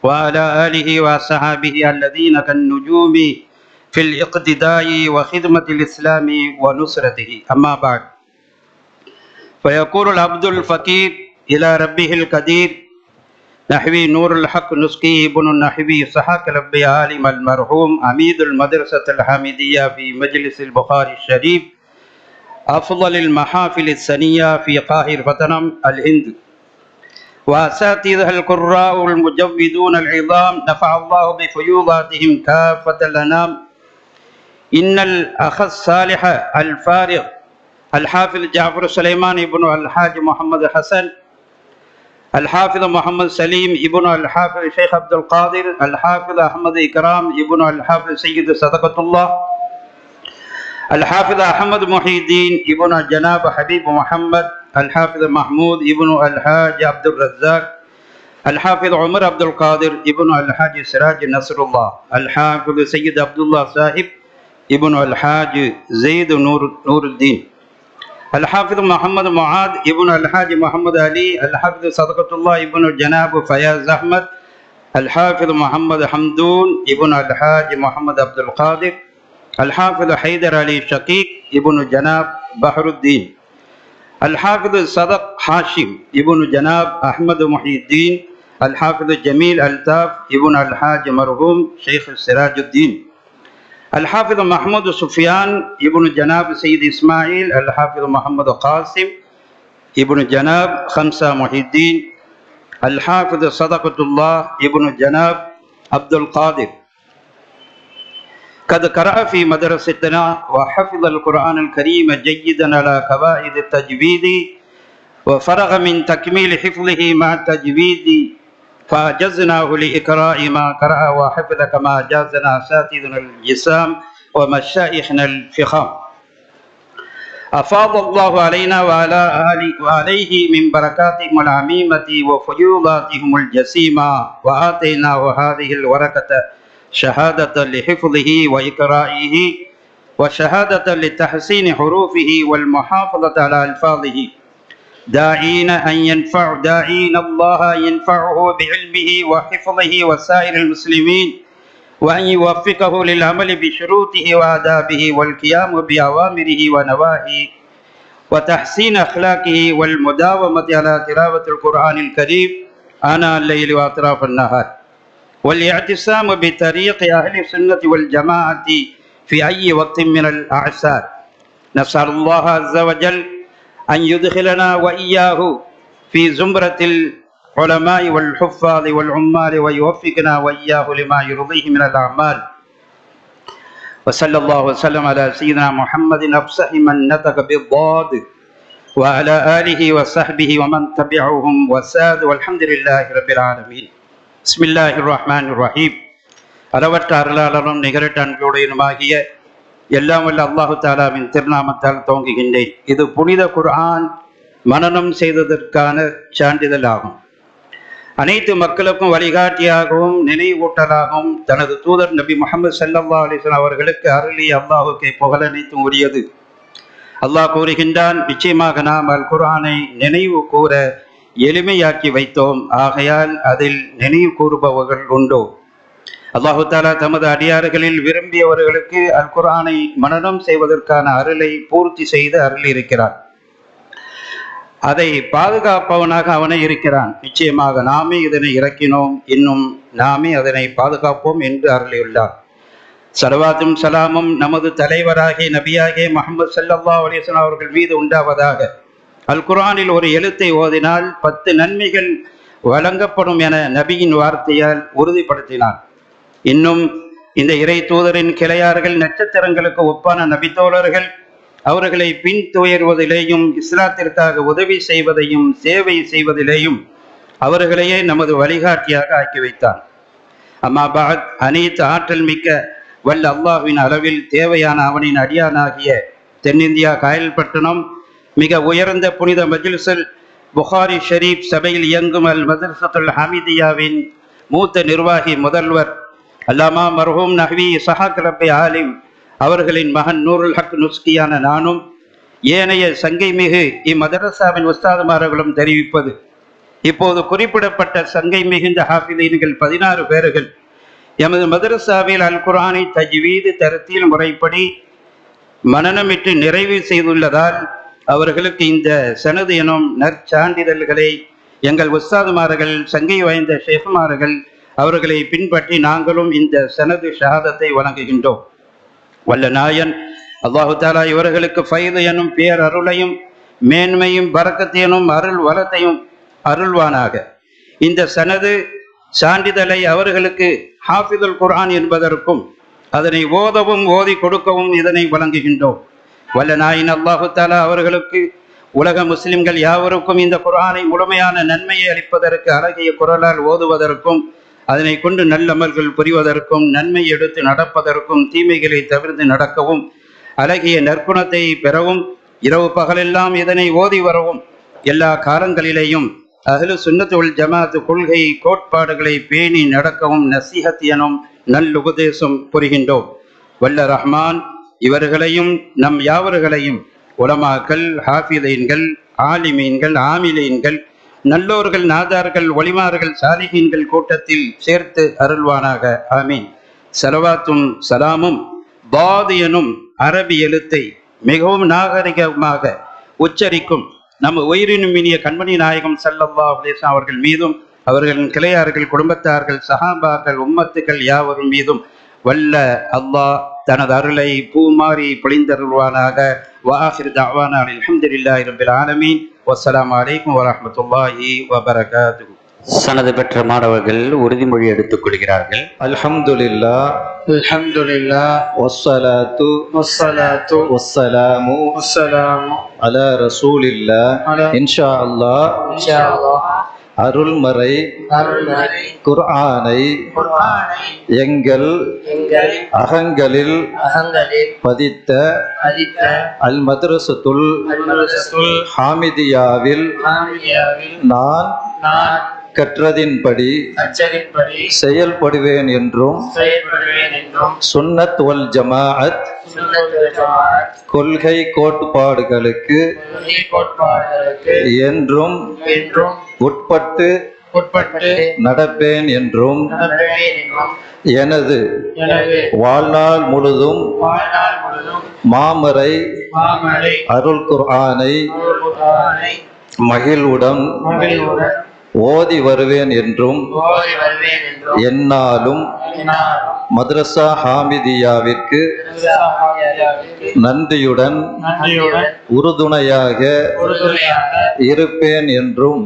وعلى آله وصحابه الذين كالنجوم في الاقتداء وخدمة الإسلام ونصرته. أما بعد، فيقول العبد الفقير إلى ربه القدير نحوي نور الحق نسقيه ابن النحوي صحاك ربي عالم المرحوم عميد المدرسة الحامدية في مجلس البخاري الشريف أفضل المحافل السنية في قاهرة وطنم الهند وأساتذة القراء المجودون العظام نفع الله بفيوضاتهم كافة الأنام. إن الأخ الصالح الفارغ الحافظ جعفر سليمان ابن الحاج محمد حسن، الحافظ محمد سليم ابن الحافظ شيخ عبد القادر، الحافظ أحمد إكرام ابن الحافظ سيد صدقة الله، الحافظ أحمد محي الدين ابن جناب حبيب محمد، الحافظ محمود ابن الحاج عبد الرزاق، الحافظ عمر عبد القادر ابن الحاج سراج نصر الله، الحافظ سيد عبد الله صاحب ابن الحاج زيد نور الدين، الحافظ محمد معاذ ابن الحاج محمد علي، الحافظ صدقة الله ابن جناب فياض أحمد، الحافظ محمد حمدون ابن الحاج محمد عبد القادر، الحافظ حيدر علي شقيق ابن جناب بحر الدين، الحافظ صدق حاشم ابن جناب أحمد محي الدين، الحافظ جميل التاف ابن الحاج مرحوم شيخ سراج الدين، الحافظ محمود سفيان ابن جناب سيد إسماعيل، الحافظ محمد قاسم ابن جناب خمسة محي الدين، الحافظ صدقة الله ابن جناب عبد القادر. قد قرأ في مدرستنا وحفظ القرآن الكريم جيدا على قواعد التجويد، وفرغ من تكميل حفظه مع التجويد، فأجزناه لإقراء ما قرأ وحفظ كما أجازنا أساتذتنا الجسام ومشايخنا الفخام. أفاض الله علينا وعليه من بركاتهم العميمة وفيوضاتهم الجسيمة، وآتيناه هذه الورقة شهادة لحفظه وإقرائه، وشهادة لتحسين حروفه والمحافظة على ألفاظه، داعين الله أن ينفعه بعلمه وحفظه وسائر المسلمين، وأن يوفقه للعمل بشروطه وآدابه والقيام بأوامره ونواهيه، وتحسين أخلاقه والمداومة على تلاوة القرآن الكريم آناء الليل وأطراف النهار، والاعتصام بطريق أهل السنة والجماعة في أي وقت من الأعصار. نسأل الله عز وجل أن يدخلنا وإياه في زمرة العلماء والحفاظ والعمال، ويوفقنا وإياه لما يرضيه من الأعمال. وصلى الله وسلم على سيدنا محمد أفصح من نطق بالضاد، وعلى آله وصحبه ومن تبعهم وساد، والحمد لله رب العالمين. بسم الله الرحمن الرحيم. அளவற்ற அருளாளரும் நிகரற்ற அன்புடையனுமாகிய எல்லாம் வல்ல அல்லாஹு தாலாவின் திருநாமத்தால் துவங்குகின்றேன். இது புனித குர்ஆன் மனனம் செய்ததற்கான சான்றிதழ் ஆகும். அனைத்து மக்களுக்கும் வழிகாட்டியாகவும் நினைவூட்டலாகவும் தனது தூதர் நபி முஹம்மது ஸல்லல்லாஹு அலைஹி வஸல்லம் அவர்களுக்கு அருளிய அல்லாஹுக்கே புகழனைத்தும் உரியது. அல்லாஹ் கூறுகின்றான், நிச்சயமாக நாம் அல் குர்ஆனை நினைவு கூற எளிமையாக்கி வைத்தோம், ஆகையால் அதில் நினைவு கூறுபவர்கள் உண்டோ? அல்லாஹு தாலா தமது அடியார்களில் விரும்பியவர்களுக்கு அல் குர்ஆனை மனனம் செய்வதற்கான அருளை பூர்த்தி செய்து அருள் இருக்கிறான். அதை பாதுகாப்பவனாக அவனே இருக்கிறான். நிச்சயமாக நாமே இதனை இறக்கினோம், இன்னும் நாமே அதனை பாதுகாப்போம் என்று அருளியுள்ளார். ஸலவாத்தும் சலாமும் நமது தலைவராகிய நபியாகிய முஹம்மது ஸல்லல்லாஹு அலைஹி வஸல்லம் அவர்கள் மீது உண்டாவதாக. அல் குர்ஆனில் ஒரு எழுத்தை ஓதினால் 10 நன்மைகள் வழங்கப்படும் என நபியின் வார்த்தையால் உறுதிப்படுத்தினார். இன்னும் இந்த இறை தூதரின் கிளையார்கள் நட்சத்திரங்களுக்கு ஒப்பான நபித்தோழர்கள் அவர்களை பின் துயர்வதிலேயும் இஸ்லாத்திற்காக உதவி செய்வதையும் சேவை செய்வதிலேயும் அவர்களையே நமது வழிகாட்டியாக ஆக்கி வைத்தார். அம்மா பாத், அனைத்து ஆற்றல் மிக்க வல்ல அல்லாஹ்வின் அளவில் தேவையான அவனின் அடியானாகிய தென்னிந்தியா காயல்பட்டணம் மிக உயர்ந்த புனித மஜ்லிஸுல் புகாரி ஷரீப் சபையில் இயங்கும் அல் மதரசத்துல் ஹமீதியாவின் மூத்த நிர்வாகி முதல்வர் அல்லாமா மர்ஹூம் நஹ்வி இஸ்ஹாக் ரப்பி ஆலிம் அவர்களின் மகன் நூருல் ஹக் நுஸ்கியான நானும் ஏனைய சங்கை மிகு இம்மதரசாவின் உஸ்தாதுமார்களும் தெரிவிப்பது, இப்போது குறிப்பிடப்பட்ட சங்கை மிகுந்த ஹாஃபிதீன்கள் 16 பேர்கள் எமது மதரசாவில் அல் குர்ஆனை தஜ்வீது தரத்தில் முறைப்படி மனனமிட்டு நிறைவு செய்துள்ளதால் அவர்களுக்கு இந்த சனது எனும் நற்சான்றிதழ்களை எங்கள் உஸ்தாதுமார்கள், சங்கை வாய்ந்த ஷேஃப்மார்கள் அவர்களை பின்பற்றி நாங்களும் இந்த சனது ஷஹாதத்தை வழங்குகின்றோம். வல்ல நாயன் அல்லாஹு தாலா இவர்களுக்கு ஃபைது எனும் பேர் அருளையும் மேன்மையும் பரக்கத் எனும் அருள் வளத்தையும் அருள்வானாக. இந்த சனது சான்றிதழை அவர்களுக்கு ஹாஃபிதுல் குர்ஆன் என்பதற்கும் அதனை ஓதவும் ஓதி கொடுக்கவும் இதனை வழங்குகின்றோம். வல்ல நாயின் அல்லாஹு தாலா அவர்களுக்கு உலக முஸ்லிம்கள் யாவருக்கும் இந்த குர்ஆனை முழுமையான நன்மையை அளிப்பதற்கு அழகிய குரலால் ஓதுவதற்கும் அதனை கொண்டு நல்லமல்கள் புரிவதற்கும் நன்மை எடுத்து நடப்பதற்கும் தீமைகளை தவிர்த்து நடக்கவும் அழகிய நற்குணத்தை பெறவும் இரவு பகலெல்லாம் இதனை ஓதி வரவும் எல்லா காலங்களிலேயும் அஹ்லு சுன்னத் வல் ஜமாத் கொள்கை கோட்பாடுகளை பேணி நடக்கவும் நசீஹத் எனும் நல்லுபதேசம் புரிகின்றோம். வல்ல ரஹ்மான் இவர்களையும் நம் யாவர்களையும் உலமாக்கள், ஹாஃபிதீன்கள், ஆலிமீன்கள், ஆமிலீன்கள், நல்லோர்கள், நாதார்கள், ஒலிமார்கள், சாலிஹீன்கள் கூட்டத்தில் சேர்த்து அருள்வானாக. ஆமீன். ஸலவாத்தும் சலாமும் பாத் எனும் அரபி எழுத்தை மிகவும் நாகரிகமாக உச்சரிக்கும் நம்ம உயிரினும் இனிய கண்மணி நாயகம் ஸல்லல்லாஹு அலைஹி வஸல்லம் அவர்கள் மீதும், அவர்களின் கிளையார்கள், குடும்பத்தார்கள், சஹாபாக்கள், உம்மத்துக்கள் யாவரும் மீதும் வல்ல அல்லாஹ் தனது அருளை பூமாறி பொழிந்தருள்வானாக. வஆஹிரு தஅவானா அல்ஹம்துலில்லாஹி ரப்பில் ஆலமீன். வஸ்ஸலாமு அலைக்கும் வரஹ்மத்துல்லாஹி வபரகாத்துஹு. சனது பெற்ற மாணவர்கள் உறுதிமொழி எடுத்துக் கொள்கிறார்கள். அல்ஹம்துலில்லாஹ் அல்ஹம்துலில்லாஹ் வஸ்ஸலாத்து வஸ்ஸலாத்து வஸ்ஸலாமு வஸ்ஸலாமு அலா ரசூலில்லாஹ். இன்ஷா அல்லாஹ் இன்ஷாஅல்லாஹ் அருள்மறை குர்ஆனை எங்கள் அகங்களில் பதித்த அல் மத்ரஸத்துல் ஹாமிதியாவில் நான் கற்றதின்படி செயல்படுவேன் என்றும் சுன்னத் வல் ஜமாஅத் கொள்கை கோட்பாடுகளுக்கு என்றும் உட்பட்டு நடப்பேன் என்றும் எனது வாழ்நாள் முழுதும் மாமறை அருள் குர்ஆனை மகிழ்வுடன் ஓதி வருவேன் என்றும் என்னாலும் மദ്രஸா ஹாமிதியாவிற்கு நன்றியுடன் உறுதுணையாக இருப்பேன் என்றும்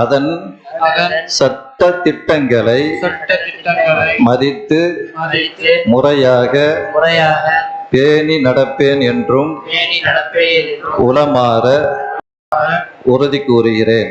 அதன் சட்ட திட்டங்களை மதித்து முறையாக பேணி நடப்பேன் என்றும் உளமாற உறுதி கூறுகிறேன்.